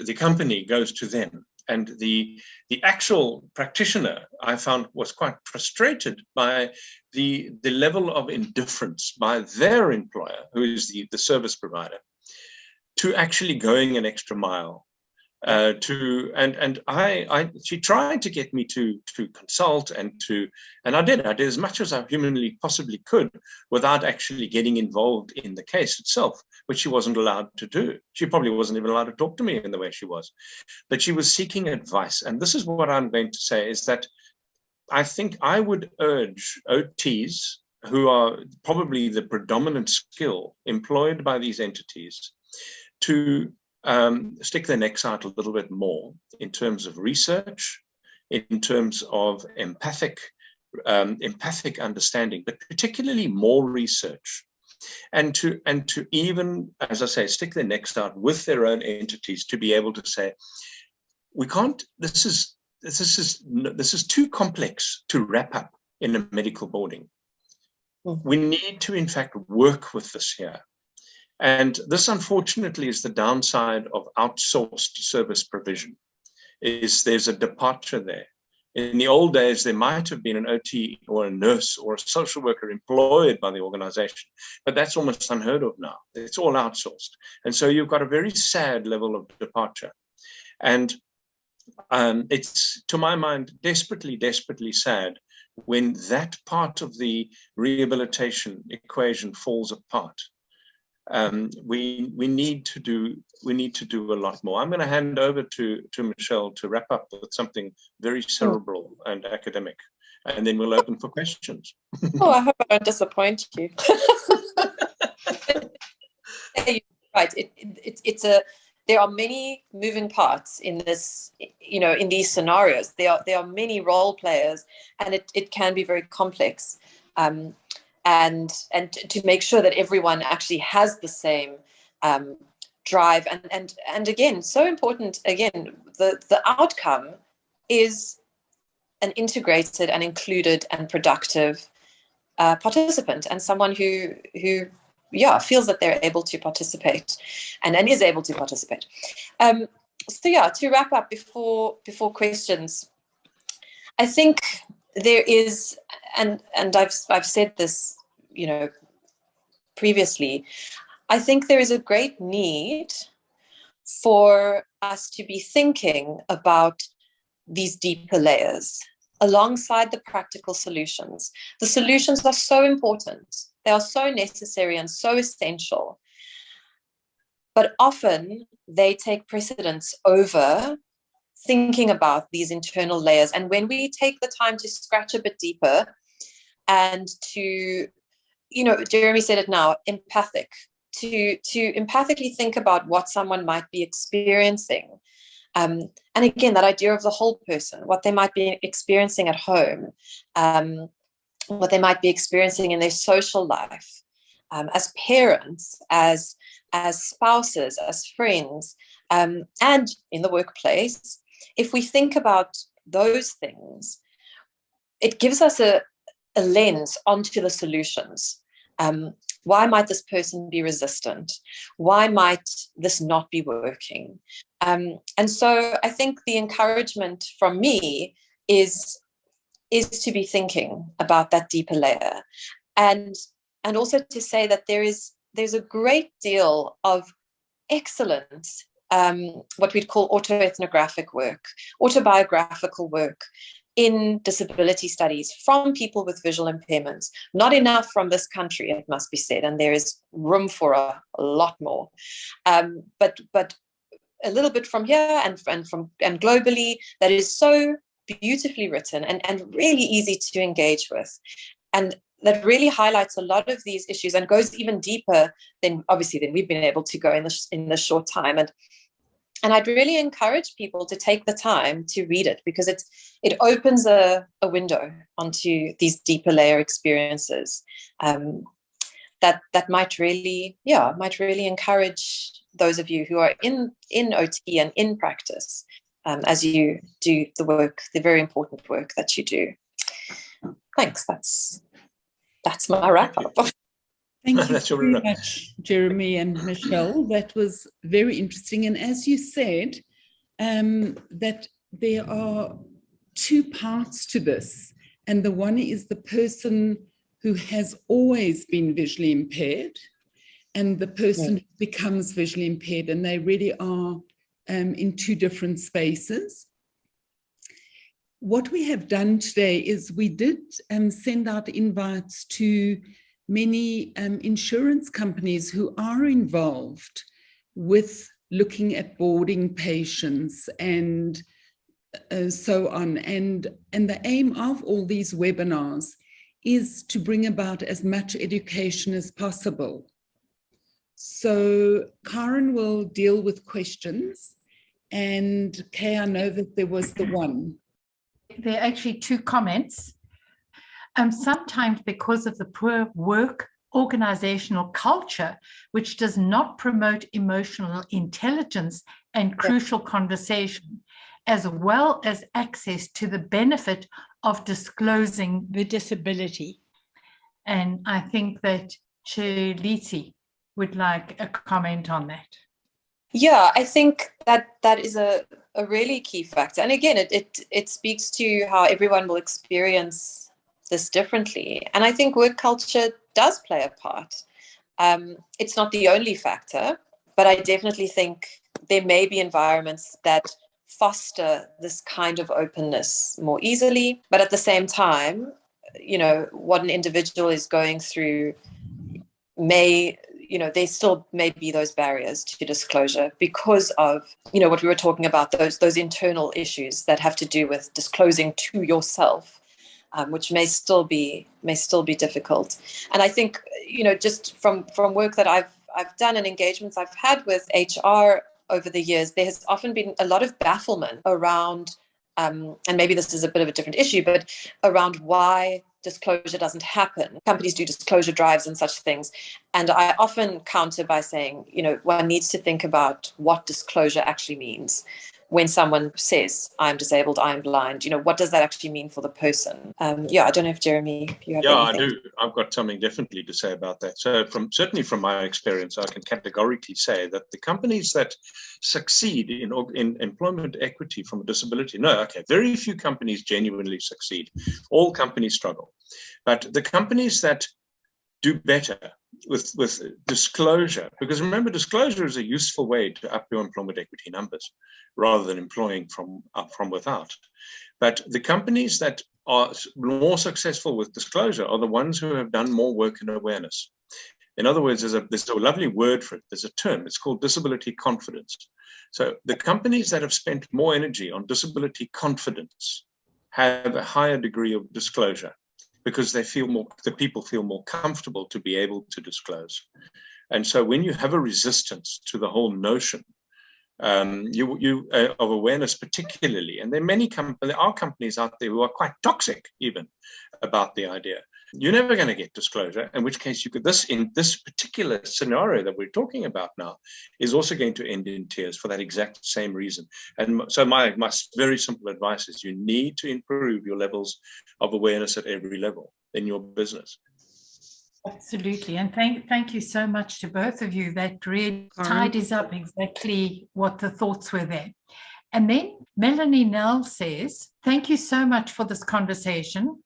the company goes to them. And the actual practitioner, I found, was quite frustrated by the level of indifference by their employer, who is the service provider, to actually going an extra mile. She tried to get me to consult and I did as much as I humanly possibly could without actually getting involved in the case itself, which she wasn't allowed to do. She probably wasn't even allowed to talk to me in the way she was, but she was seeking advice. And this is what I'm going to say, is that I think I would urge OTs, who are probably the predominant skill employed by these entities, to stick their necks out a little bit more in terms of research, in terms of empathic understanding, but particularly more research, and to even, as I say, stick their necks out with their own entities to be able to say, we can't. This is too complex to wrap up in a medical boarding. We need to, in fact, work with this here. And this, unfortunately, is the downside of outsourced service provision, is there's a departure there. In the old days, there might have been an OT or a nurse or a social worker employed by the organization, but that's almost unheard of now. It's all outsourced. And so you've got a very sad level of departure. And it's, to my mind, desperately, desperately sad when that part of the rehabilitation equation falls apart. We need to do a lot more. I'm going to hand over to Michelle to wrap up with something very cerebral and academic, and then we'll open for questions. Oh, I hope I don't disappoint you. Right, there are many moving parts in this, in these scenarios. There are many role players, and it can be very complex. And to make sure that everyone actually has the same drive. And again, so important, again, the outcome is an integrated and included and productive participant, and someone who feels that they're able to participate and is able to participate. To wrap up before questions, I think there is, and I've said this, previously, I think there is a great need for us to be thinking about these deeper layers alongside the practical solutions. The solutions are so important. They are so necessary and so essential. But often they take precedence over thinking about these internal layers. And when we take the time to scratch a bit deeper and to, Jeremy said it now, empathic, to empathically think about what someone might be experiencing. And again, that idea of the whole person, what they might be experiencing at home, what they might be experiencing in their social life, as parents, as spouses, as friends, and in the workplace. If we think about those things, it gives us a lens onto the solutions. Why might this person be resistant? Why might this not be working? And so I think the encouragement from me is to be thinking about that deeper layer, and also to say that there's a great deal of excellent what we'd call autoethnographic work, autobiographical work in disability studies from people with visual impairments. Not enough from this country, it must be said, and there is room for a lot more. But a little bit from here and globally, that is so beautifully written and really easy to engage with, and that really highlights a lot of these issues and goes even deeper than we've been able to go in this short time. And I'd really encourage people to take the time to read it, because it opens a window onto these deeper layer experiences that might really encourage those of you who are in OT and in practice as you do the work, the very important work that you do. Thanks. That's my wrap up. Thank you very much, Jeremy and Michelle. That was very interesting. And as you said, that there are two parts to this. And the one is the person who has always been visually impaired and the person who becomes visually impaired. And they really are in two different spaces. What we have done today is we did send out invites to many insurance companies who are involved with looking at boarding patients and so on. And the aim of all these webinars is to bring about as much education as possible. So Karen will deal with questions. And Kay, I know that there was the one. There are actually two comments. Sometimes because of the poor work organizational culture, which does not promote emotional intelligence and crucial conversation, as well as access to the benefit of disclosing the disability. And I think that Chair Lisi would like a comment on that. Yeah, I think that is a really key factor. And again, it speaks to how everyone will experience this differently. And I think work culture does play a part. It's not the only factor, but I definitely think there may be environments that foster this kind of openness more easily. But at the same time, what an individual is going through there still may be those barriers to disclosure because of, what we were talking about, those internal issues that have to do with disclosing to yourself, which may still be difficult. And I think, just from work that I've done and engagements I've had with HR over the years, there has often been a lot of bafflement around, and maybe this is a bit of a different issue, but around why disclosure doesn't happen. Companies do disclosure drives and such things. And I often counter by saying, one needs to think about what disclosure actually means. When someone says, I'm disabled, I'm blind, what does that actually mean for the person? I don't know if Jeremy, you have anything. I do. I've got something definitely to say about that. So certainly from my experience, I can categorically say that the companies that succeed in employment equity from a disability, very few companies genuinely succeed. All companies struggle. But the companies that do better with disclosure, because remember, disclosure is a useful way to up your employment equity numbers rather than employing from without. But the companies that are more successful with disclosure are the ones who have done more work in awareness. In other words, there's a lovely word for it. There's a term. It's called disability confidence. So the companies that have spent more energy on disability confidence have a higher degree of disclosure, because the people feel more comfortable to be able to disclose. And so when you have a resistance to the whole notion of awareness particularly, and there are companies out there who are quite toxic even about the idea, you're never going to get disclosure, in which case in this particular scenario that we're talking about now is also going to end in tears for that exact same reason. And so my very simple advice is you need to improve your levels of awareness at every level in your business. Absolutely. And thank you so much to both of you. That really tidies up exactly what the thoughts were there. And then Melanie Nell says, thank you so much for this conversation.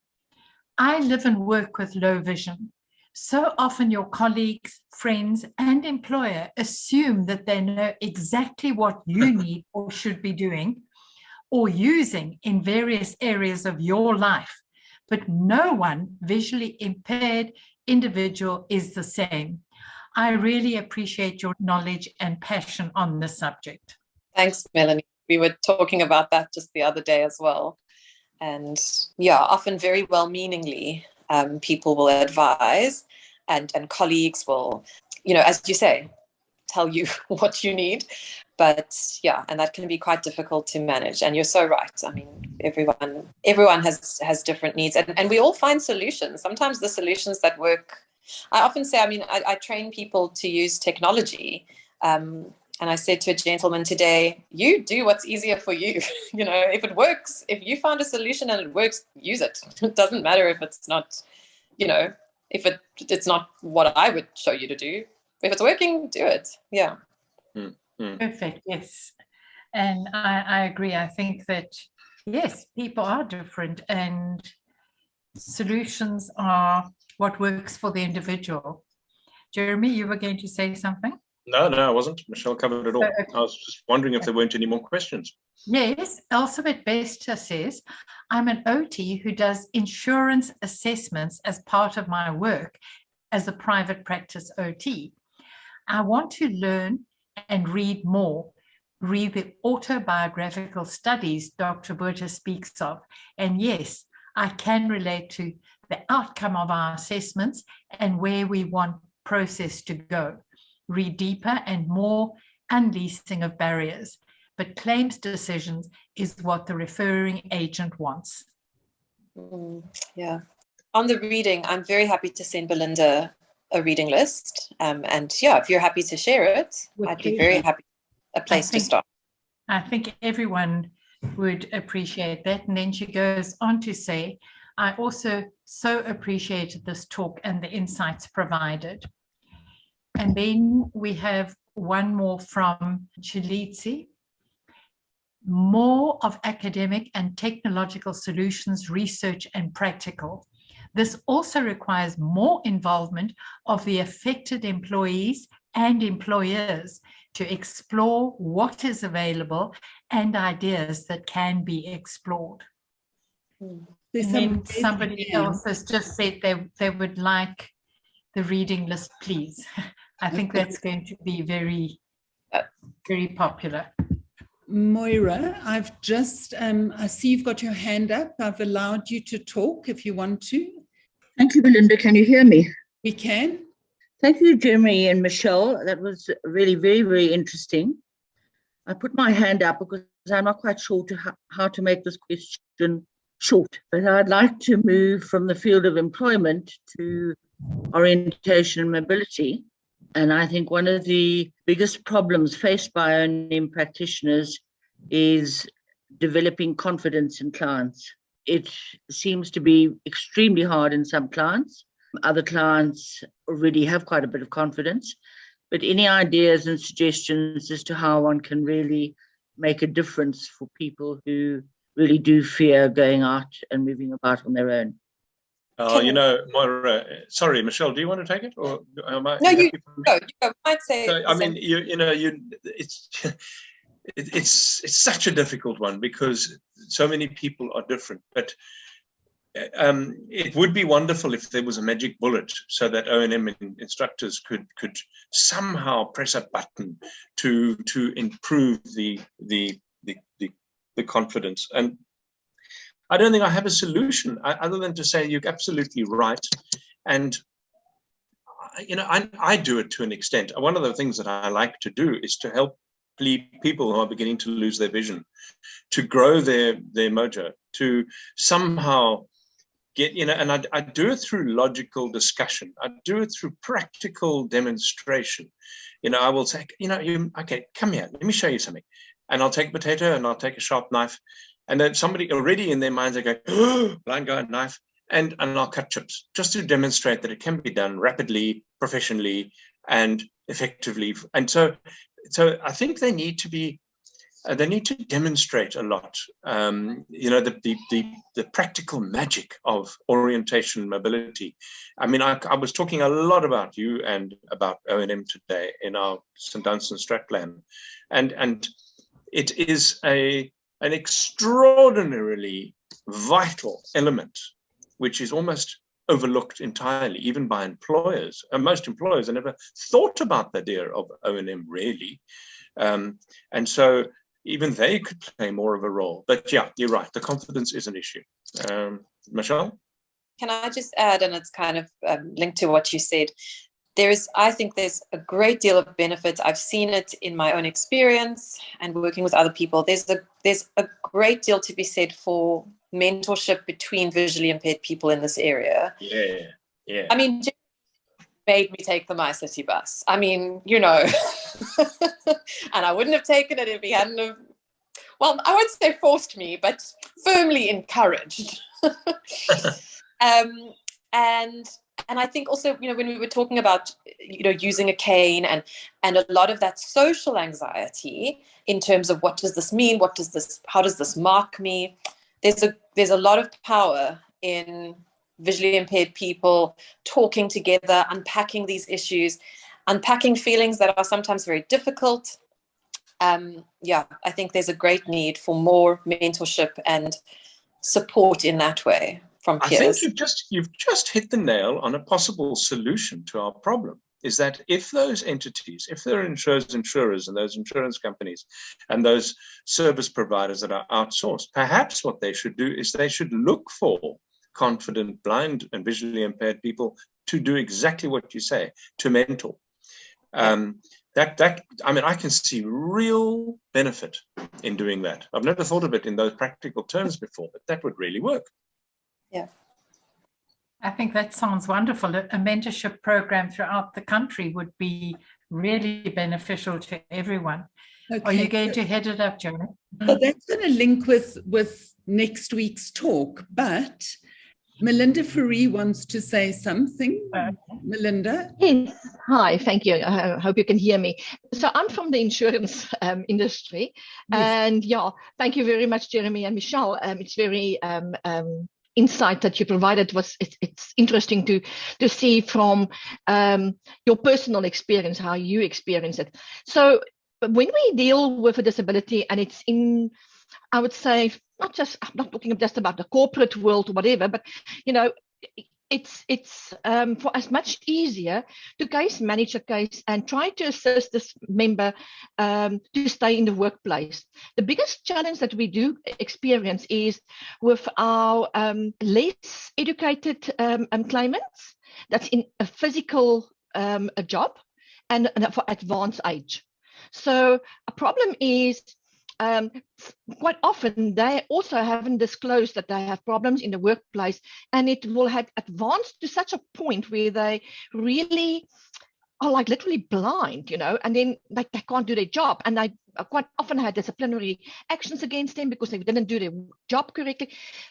I live and work with low vision. So often your colleagues, friends, and employer assume that they know exactly what you need or should be doing or using in various areas of your life. But no one visually impaired individual is the same. I really appreciate your knowledge and passion on this subject. Thanks, Melanie. We were talking about that just the other day as well. And often very well-meaningly, people will advise and colleagues will, as you say, tell you what you need. But and that can be quite difficult to manage. And you're so right. I mean, everyone has different needs, and we all find solutions. Sometimes the solutions that work, I often say, I train people to use technology. And I said to a gentleman today, you do what's easier for you. If it works, if you found a solution and it works, use it. It doesn't matter if it's not, if it's not what I would show you to do. If it's working, do it. Yeah. Perfect. Yes. And I agree. I think that, yes, people are different and solutions are what works for the individual. Jeremy, you were going to say something? No, I wasn't. Michelle covered it all. I was just wondering if there weren't any more questions. Yes, Elizabeth Bester says, I'm an OT who does insurance assessments as part of my work as a private practice OT. I want to learn and read more, read the autobiographical studies Dr. Botha speaks of. And yes, I can relate to the outcome of our assessments and where we want process to go. Read deeper and more unleashing of barriers. But claims decisions is what the referring agent wants. Yeah. On the reading, I'm very happy to send Belinda a reading list. And yeah, if you're happy to share it, I'd be very happy. A place to start. I think everyone would appreciate that. And then she goes on to say, I also so appreciated this talk and the insights provided. And then we have one more from Chilitsi. More of academic and technological solutions, research and practical. This also requires more involvement of the affected employees and employers to explore what is available and ideas that can be explored. And then somebody else has just said they would like the reading list, please. I think that's going to be very, very popular. Moira, I've just, I see you've got your hand up. I've allowed you to talk if you want to. Thank you, Belinda. Can you hear me? We can. Thank you, Jeremy and Michelle. That was really very, very interesting. I put my hand up because I'm not quite sure how to make this question short, but I'd like to move from the field of employment to orientation and mobility. And I think one of the biggest problems faced by O&M practitioners is developing confidence in clients. It seems to be extremely hard in some clients. Other clients already have quite a bit of confidence. But any ideas and suggestions as to how one can really make a difference for people who really do fear going out and moving about on their own? Moira, sorry, Michelle, do you want to take it? Or am I? No, you go. I might say. So, I mean, it's such a difficult one because so many people are different. But it would be wonderful if there was a magic bullet so that O&M instructors could somehow press a button to improve the confidence. And I don't think I have a solution other than to say you're absolutely right. And, I do it to an extent. One of the things that I like to do is to help people who are beginning to lose their vision, to grow their mojo, to somehow get, and I do it through logical discussion. I do it through practical demonstration. I will say, okay, come here, let me show you something. And I'll take a potato and I'll take a sharp knife. And then somebody already in their minds, they go, oh, blind guy, knife. And I'll cut chips just to demonstrate that it can be done rapidly, professionally, and effectively. And so I think they need to demonstrate a lot. The practical magic of orientation mobility. I mean, I was talking a lot about you and about O&M today in our St. Dunstan strat plan, and it is an extraordinarily vital element, which is almost overlooked entirely, even by employers. And most employers have never thought about the idea of O&M really. And so even they could play more of a role. But yeah, you're right. The confidence is an issue. Michelle? Can I just add, and it's kind of linked to what you said, I think there's a great deal of benefit. I've seen it in my own experience and working with other people. There's a great deal to be said for mentorship between visually impaired people in this area. Yeah. I mean, made me take the My City bus. I mean, you know, and I wouldn't have taken it if he hadn't have, well, I won't say forced me, but firmly encouraged. And I think also, you know, when we were talking about, you know, using a cane and a lot of that social anxiety in terms of what does this mean? How does this mark me? There's a lot of power in visually impaired people talking together, unpacking these issues, unpacking feelings that are sometimes very difficult. Yeah, I think there's a great need for more mentorship and support in that way from peers. I think you've just hit the nail on a possible solution to our problem. Is that if those entities, if there are insurers and those insurance companies and those service providers that are outsourced, perhaps what they should do is they should look for confident, blind and visually impaired people to do exactly what you say, to mentor. I mean, I can see real benefit in doing that. I've never thought of it in those practical terms before, but that would really work. Yeah. I think that sounds wonderful. A mentorship program throughout the country would be really beneficial to everyone. Okay. Are you going to head it up, Joanne? Well, that's going to link with next week's talk, but Melinda Faree wants to say something. Melinda? Yes. Hi, thank you. I hope you can hear me. So I'm from the insurance industry. Yes. And yeah, thank you very much, Jeremy and Michelle. It's very insight that you provided it's interesting to see from your personal experience, how you experience it. So when we deal with a disability and it's in, I would say, I'm not talking just about the corporate world or whatever, but you know, it's for us much easier to case manage a case and try to assist this member to stay in the workplace. The biggest challenge that we do experience is with our less educated claimants that's in a physical a job and for advanced age. So a problem is quite often they also haven't disclosed that they have problems in the workplace, and it will have advanced to such a point where they really are like literally blind, you know, and then like they can't do their job, and they quite often had disciplinary actions against them because they didn't do their job correctly.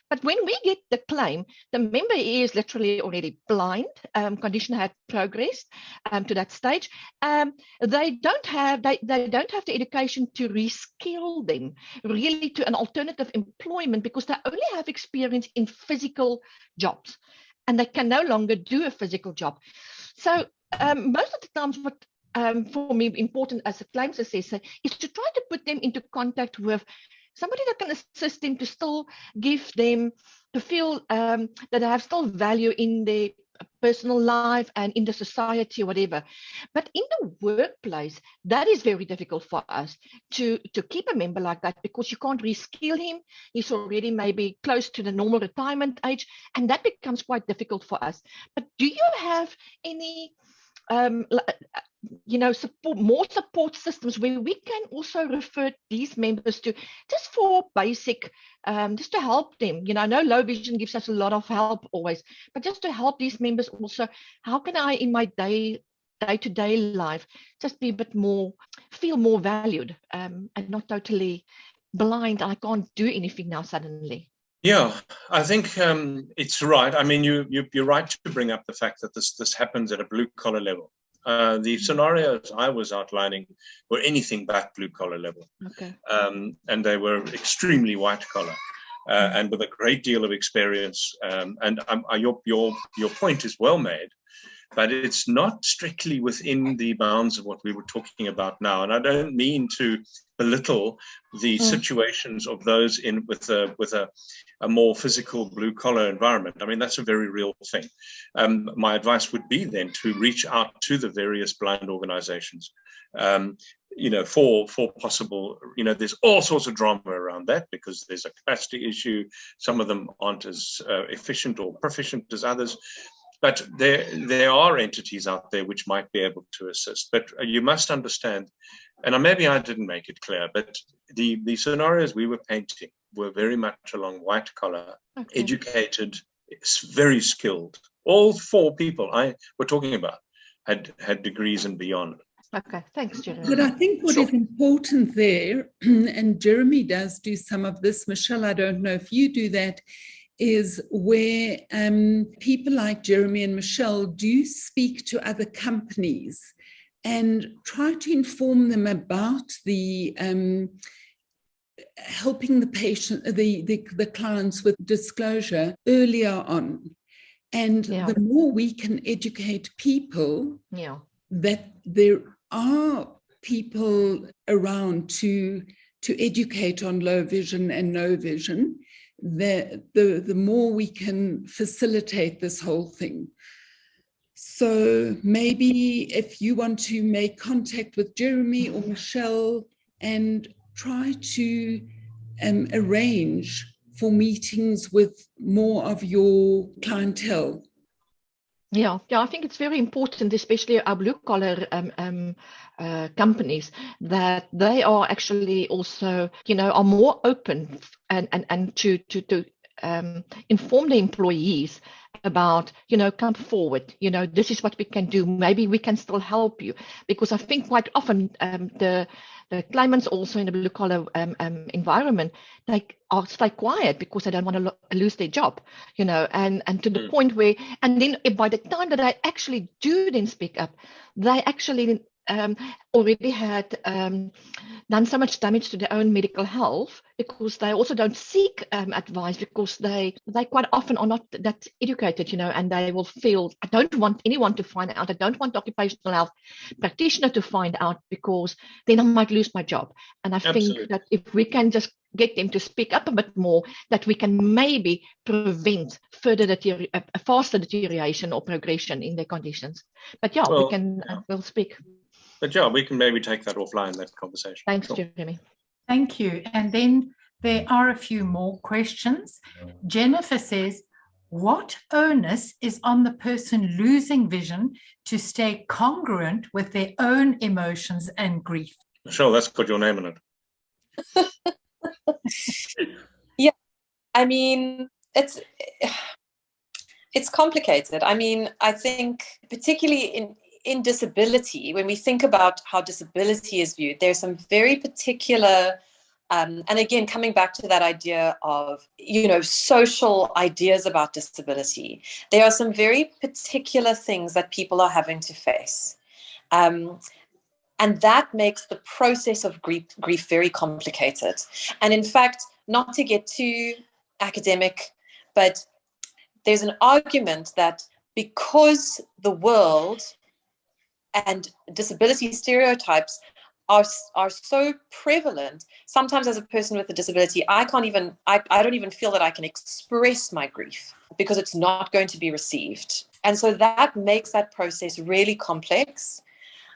But when we get the claim, the member is literally already blind, condition had progressed to that stage. They don't have the education to reskill them really to an alternative employment because they only have experience in physical jobs, and they can no longer do a physical job. So most of the times what for me important as a claims assessor is to try to put them into contact with somebody that can assist them to still give them to feel that they have still value in their personal life and in the society or whatever. But in the workplace, that is very difficult for us to keep a member like that because you can't reskill him. He's already maybe close to the normal retirement age, and that becomes quite difficult for us. But do you have any you know, more support systems where we can also refer these members to just for basic, just to help them? You know, I know low vision gives us a lot of help always, but just to help these members also, how can I in my day-to-day life just be a bit more, feel more valued and not totally blind, I can't do anything now suddenly? Yeah, I think it's right. I mean, you're right to bring up the fact that this happens at a blue-collar level. The scenarios I was outlining were anything but blue-collar level. Okay. And they were extremely white-collar and with a great deal of experience. And your point is well made, but it's not strictly within the bounds of what we were talking about now. And I don't mean to belittle the situations of those with a more physical blue-collar environment. I mean, that's a very real thing. My advice would be then to reach out to the various blind organizations, you know, for possible, you know, there's all sorts of drama around that because there's a capacity issue. Some of them aren't as efficient or proficient as others. But there are entities out there which might be able to assist. But you must understand, and maybe I didn't make it clear, but the scenarios we were painting were very much along white collar, educated, very skilled. All four people we're talking about had degrees and beyond. Okay, thanks, Jeremy. But I think what is important there, and Jeremy does do some of this, Michelle, I don't know if you do that, is where people like Jeremy and Michelle do speak to other companies and try to inform them about the helping the patient, the clients with disclosure earlier on. And the more we can educate people that there are people around to educate on low vision and no vision, the more we can facilitate this whole thing. So maybe if you want to make contact with Jeremy or Michelle and try to arrange for meetings with more of your clientele. Yeah, I think it's very important, especially our blue-collar companies, that they are actually also, are more open and to inform the employees about, come forward, this is what we can do. Maybe we can still help you, because I think quite often the claimants also in the blue collar environment, they stay quiet because they don't want to lose their job, and to the point where, and then by the time that I actually do then speak up, they actually already had done so much damage to their own medical health, because they also don't seek advice, because they quite often are not that educated, and they will feel, I don't want anyone to find out. I don't want the occupational health practitioner to find out, because then I might lose my job. And I think that if we can just get them to speak up a bit more, that we can maybe prevent further a faster deterioration or progression in their conditions. But we'll speak. But we can maybe take that offline, that conversation. Thanks, Jeremy. Thank you. And then there are a few more questions. Jennifer says, what onus is on the person losing vision to stay congruent with their own emotions and grief? Michelle, that's got your name in it. Yeah, I mean, it's complicated. I mean, I think particularly in disability, when we think about how disability is viewed, there's some very particular, and again, coming back to that idea of, social ideas about disability, there are some very particular things that people are having to face. And that makes the process of grief very complicated. And in fact, not to get too academic, but there's an argument that because the world and disability stereotypes are so prevalent, sometimes as a person with a disability, I don't even feel that I can express my grief because it's not going to be received. And so that makes that process really complex.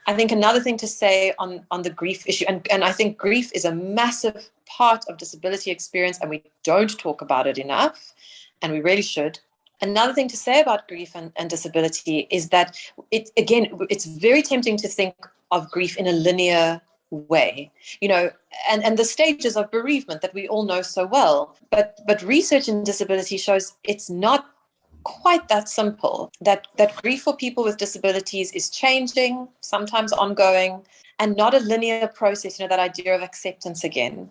I think another thing to say on the grief issue, and I think grief is a massive part of disability experience, and we don't talk about it enough, and we really should. Another thing to say about grief and disability is that it's very tempting to think of grief in a linear way, and the stages of bereavement that we all know so well. But research in disability shows it's not quite that simple, that grief for people with disabilities is changing, sometimes ongoing, and not a linear process, that idea of acceptance again.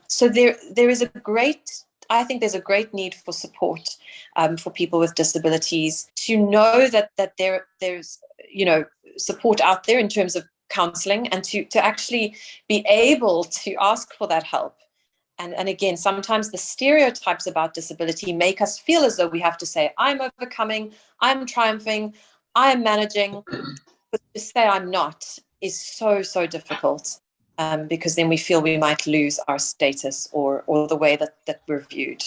So there is I think there's a great need for support for people with disabilities, to know that there's support out there in terms of counseling, and to actually be able to ask for that help. And again, sometimes the stereotypes about disability make us feel as though we have to say, I'm overcoming, I'm triumphing, I am managing. But to say I'm not is so, so difficult, because then we feel we might lose our status or the way that we're viewed.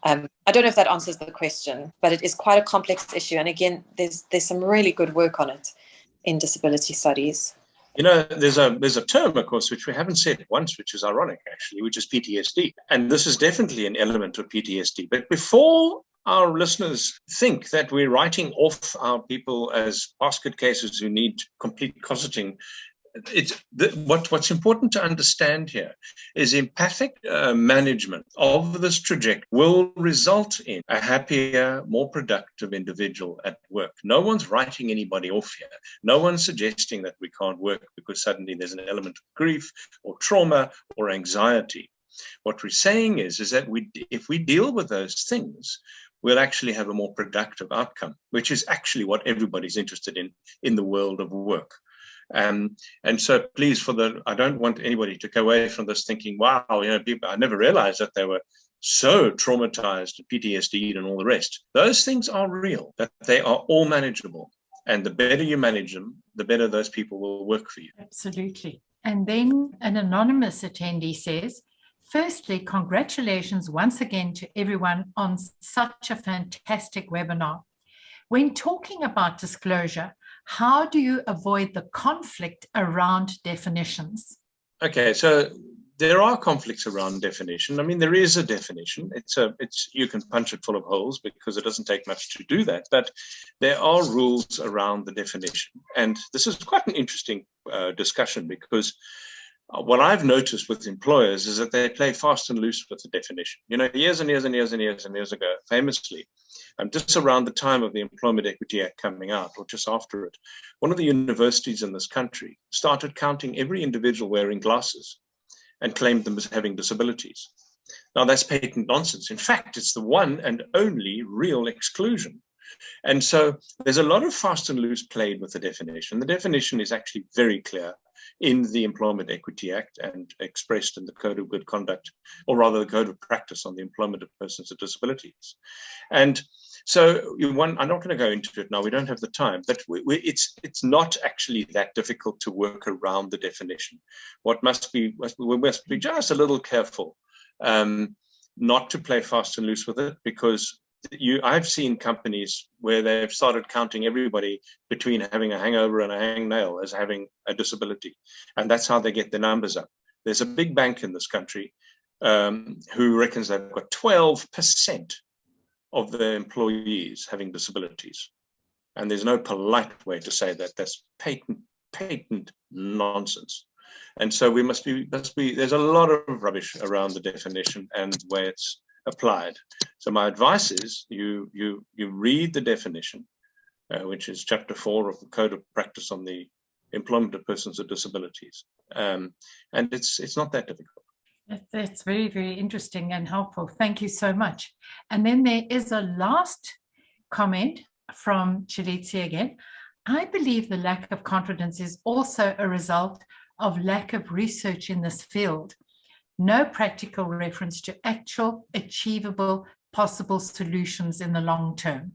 I don't know if that answers the question, but it is quite a complex issue. And again, there's some really good work on it in disability studies. There's a term, of course, which we haven't said once, which is ironic, actually, which is PTSD. And this is definitely an element of PTSD. But before our listeners think that we're writing off our people as basket cases who need complete cosseting, what's important to understand here is empathic management of this trajectory will result in a happier, more productive individual at work. No one's writing anybody off here. No one's suggesting that we can't work because suddenly there's an element of grief or trauma or anxiety. What we're saying is that if we deal with those things, we'll actually have a more productive outcome, which is actually what everybody's interested in the world of work. And so please, I don't want anybody to go away from this thinking, wow, people, I never realized that they were so traumatized, PTSD and all the rest. Those things are real, but they are all manageable. And the better you manage them, the better those people will work for you. Absolutely. And then an anonymous attendee says, firstly, congratulations once again to everyone on such a fantastic webinar. When talking about disclosure, how do you avoid the conflict around definitions? Okay, so there are conflicts around definition. I mean, there is a definition. You can punch it full of holes because it doesn't take much to do that. But there are rules around the definition. And this is quite an interesting discussion because what I've noticed with employers is that they play fast and loose with the definition. Years and years and years and years and years ago, famously, just around the time of the Employment Equity Act coming out, or just after it, one of the universities in this country started counting every individual wearing glasses and claimed them as having disabilities. Now, that's patent nonsense. In fact, it's the one and only real exclusion. And so there's a lot of fast and loose played with the definition. The definition is actually very clear in the Employment Equity Act and expressed in the Code of Good Conduct, or rather the Code of Practice on the Employment of Persons with Disabilities. And so I'm not going to go into it now, we don't have the time, but it's not actually that difficult to work around the definition. We must be just a little careful not to play fast and loose with it, because I've seen companies where they've started counting everybody between having a hangover and a hangnail as having a disability. And that's how they get the numbers up. There's a big bank in this country who reckons they've got 12% of their employees having disabilities. And there's no polite way to say that. That's patent nonsense. And so there's a lot of rubbish around the definition and where it's applied. So my advice is you read the definition, which is chapter 4 of the Code of Practice on the Employment of Persons with Disabilities, and it's not that difficult. That's very, very interesting and helpful. Thank you so much. And then there is a last comment from Chalitsi again. I believe the lack of confidence is also a result of lack of research in this field. No practical reference to actual, achievable, possible solutions in the long term.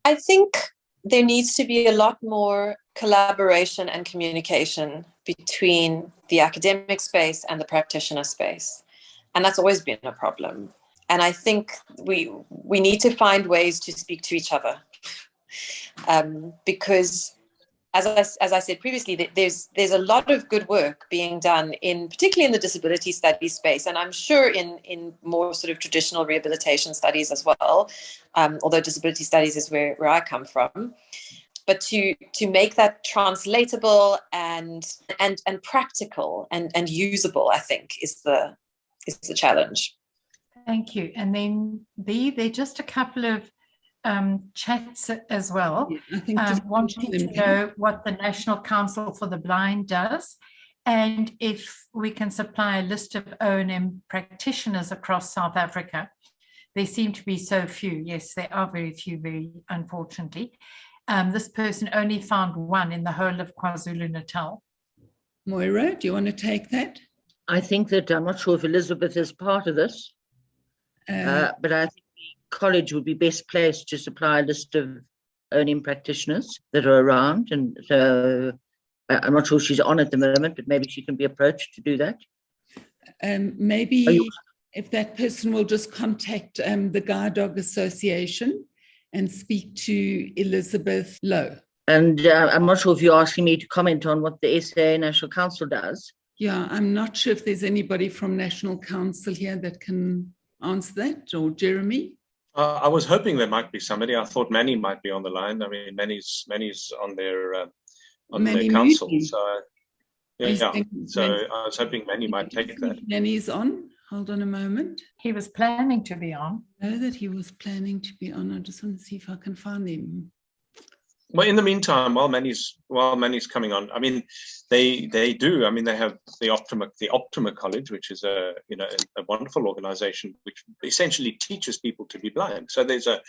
I think there needs to be a lot more collaboration and communication between the academic space and the practitioner space. And that's always been a problem. And I think we need to find ways to speak to each other. Because as I said previously, there's a lot of good work being done particularly in the disability studies space, and I'm sure in more sort of traditional rehabilitation studies as well, although disability studies is where I come from. But to make that translatable and practical and usable, I think is the challenge. Thank you. And then there are just a couple of chats as well. Yeah, I think wanting to know what the National Council for the Blind does, and if we can supply a list of O&M practitioners across South Africa. There seem to be so few. Yes, there are very few, very unfortunately. This person only found one in the whole of KwaZulu-Natal. Moira, do you want to take that? I think that, I'm not sure if Elizabeth is part of this, but I think the college would be best placed to supply a list of O&M practitioners that are around. And so I'm not sure she's on at the moment, but maybe she can be approached to do that. Maybe if that person will just contact the Guide Dog Association and speak to Elizabeth Lowe. And I'm not sure if you're asking me to comment on what the SA National Council does. Yeah, I'm not sure if there's anybody from National Council here that can answer that, or Jeremy. I was hoping there might be somebody. I thought Manny might be on the line. I mean, Manny's on their council. So Yeah. So I was hoping Manny might take that. Manny's on. Hold on a moment. He was planning to be on. I know that he was planning to be on. I just want to see if I can find him. Well, in the meantime, while Manny's coming on, I mean, they do. I mean, they have the Optima College, which is a wonderful organization which essentially teaches people to be blind. So there's an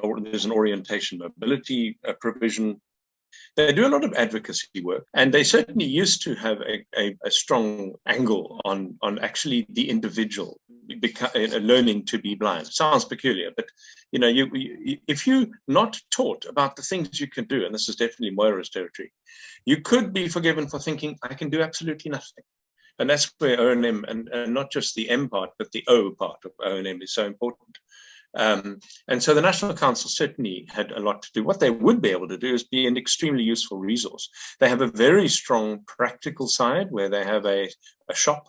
orientation mobility provision. They do a lot of advocacy work, and they certainly used to have a strong angle on actually the individual learning to be blind. Sounds peculiar, but if you're not taught about the things you can do, and this is definitely Moira's territory, you could be forgiven for thinking, I can do absolutely nothing. And that's where O&M, and not just the M part, but the O part of O&M is so important. And so the National Council certainly had a lot to do. What they would be able to do is be an extremely useful resource. They have a very strong practical side where they have a shop,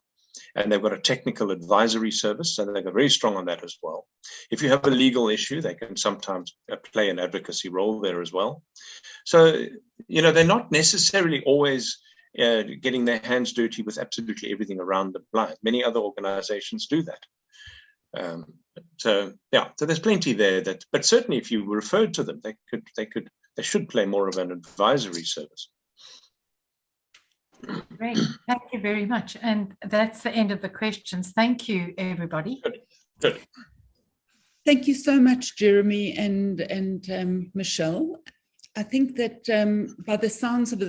and they've got a technical advisory service, so they're very strong on that as well. If you have a legal issue, they can sometimes play an advocacy role there as well. So, they're not necessarily always getting their hands dirty with absolutely everything around the blind. Many other organizations do that. So there's plenty there but certainly if you referred to them, they should play more of an advisory service. Great, thank you very much. And that's the end of the questions. Thank you, everybody. Good. Thank you so much, Jeremy and Michelle. I think that by the sounds of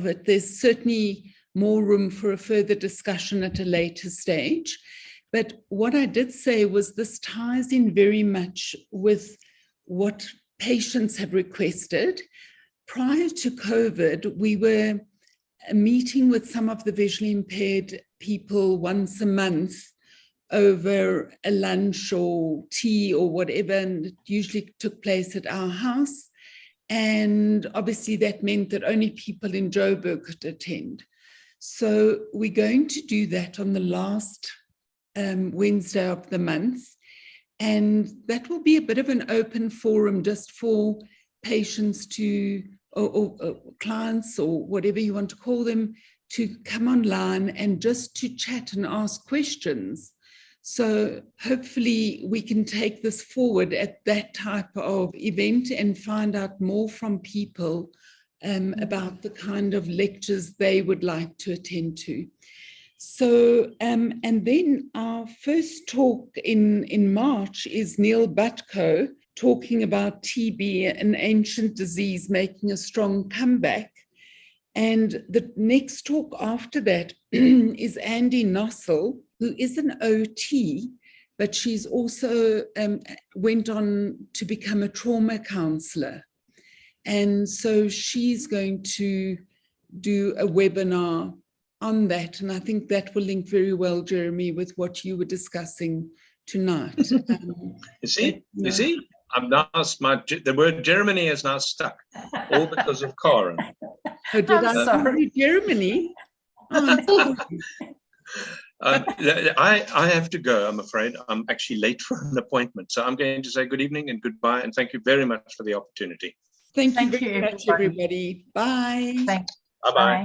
it, there's certainly more room for a further discussion at a later stage. But what I did say was this ties in very much with what patients have requested. Prior to COVID, we were meeting with some of the visually impaired people once a month over a lunch or tea or whatever, and it usually took place at our house. And obviously that meant that only people in Joburg could attend. So we're going to do that on the last Wednesday of the month, and that will be a bit of an open forum just for patients or clients or whatever you want to call them to come online and just to chat and ask questions. So hopefully we can take this forward at that type of event and find out more from people about the kind of lectures they would like to attend to. So, and then our first talk in March is Neil Butko talking about TB, an ancient disease making a strong comeback. And the next talk after that is Andy Nossel, who is an OT, but she's also went on to become a trauma counselor. And so she's going to do a webinar on that. And I think that will link very well, Jeremy, with what you were discussing tonight. You see? I'm now, the word Germany is now stuck, all because of Karen. Oh, did I sorry, Germany? Oh, I have to go, I'm afraid. I'm actually late for an appointment. So I'm going to say good evening and goodbye, and thank you very much for the opportunity. Thank you very much, everybody. Bye. Thanks. Bye-bye. Bye.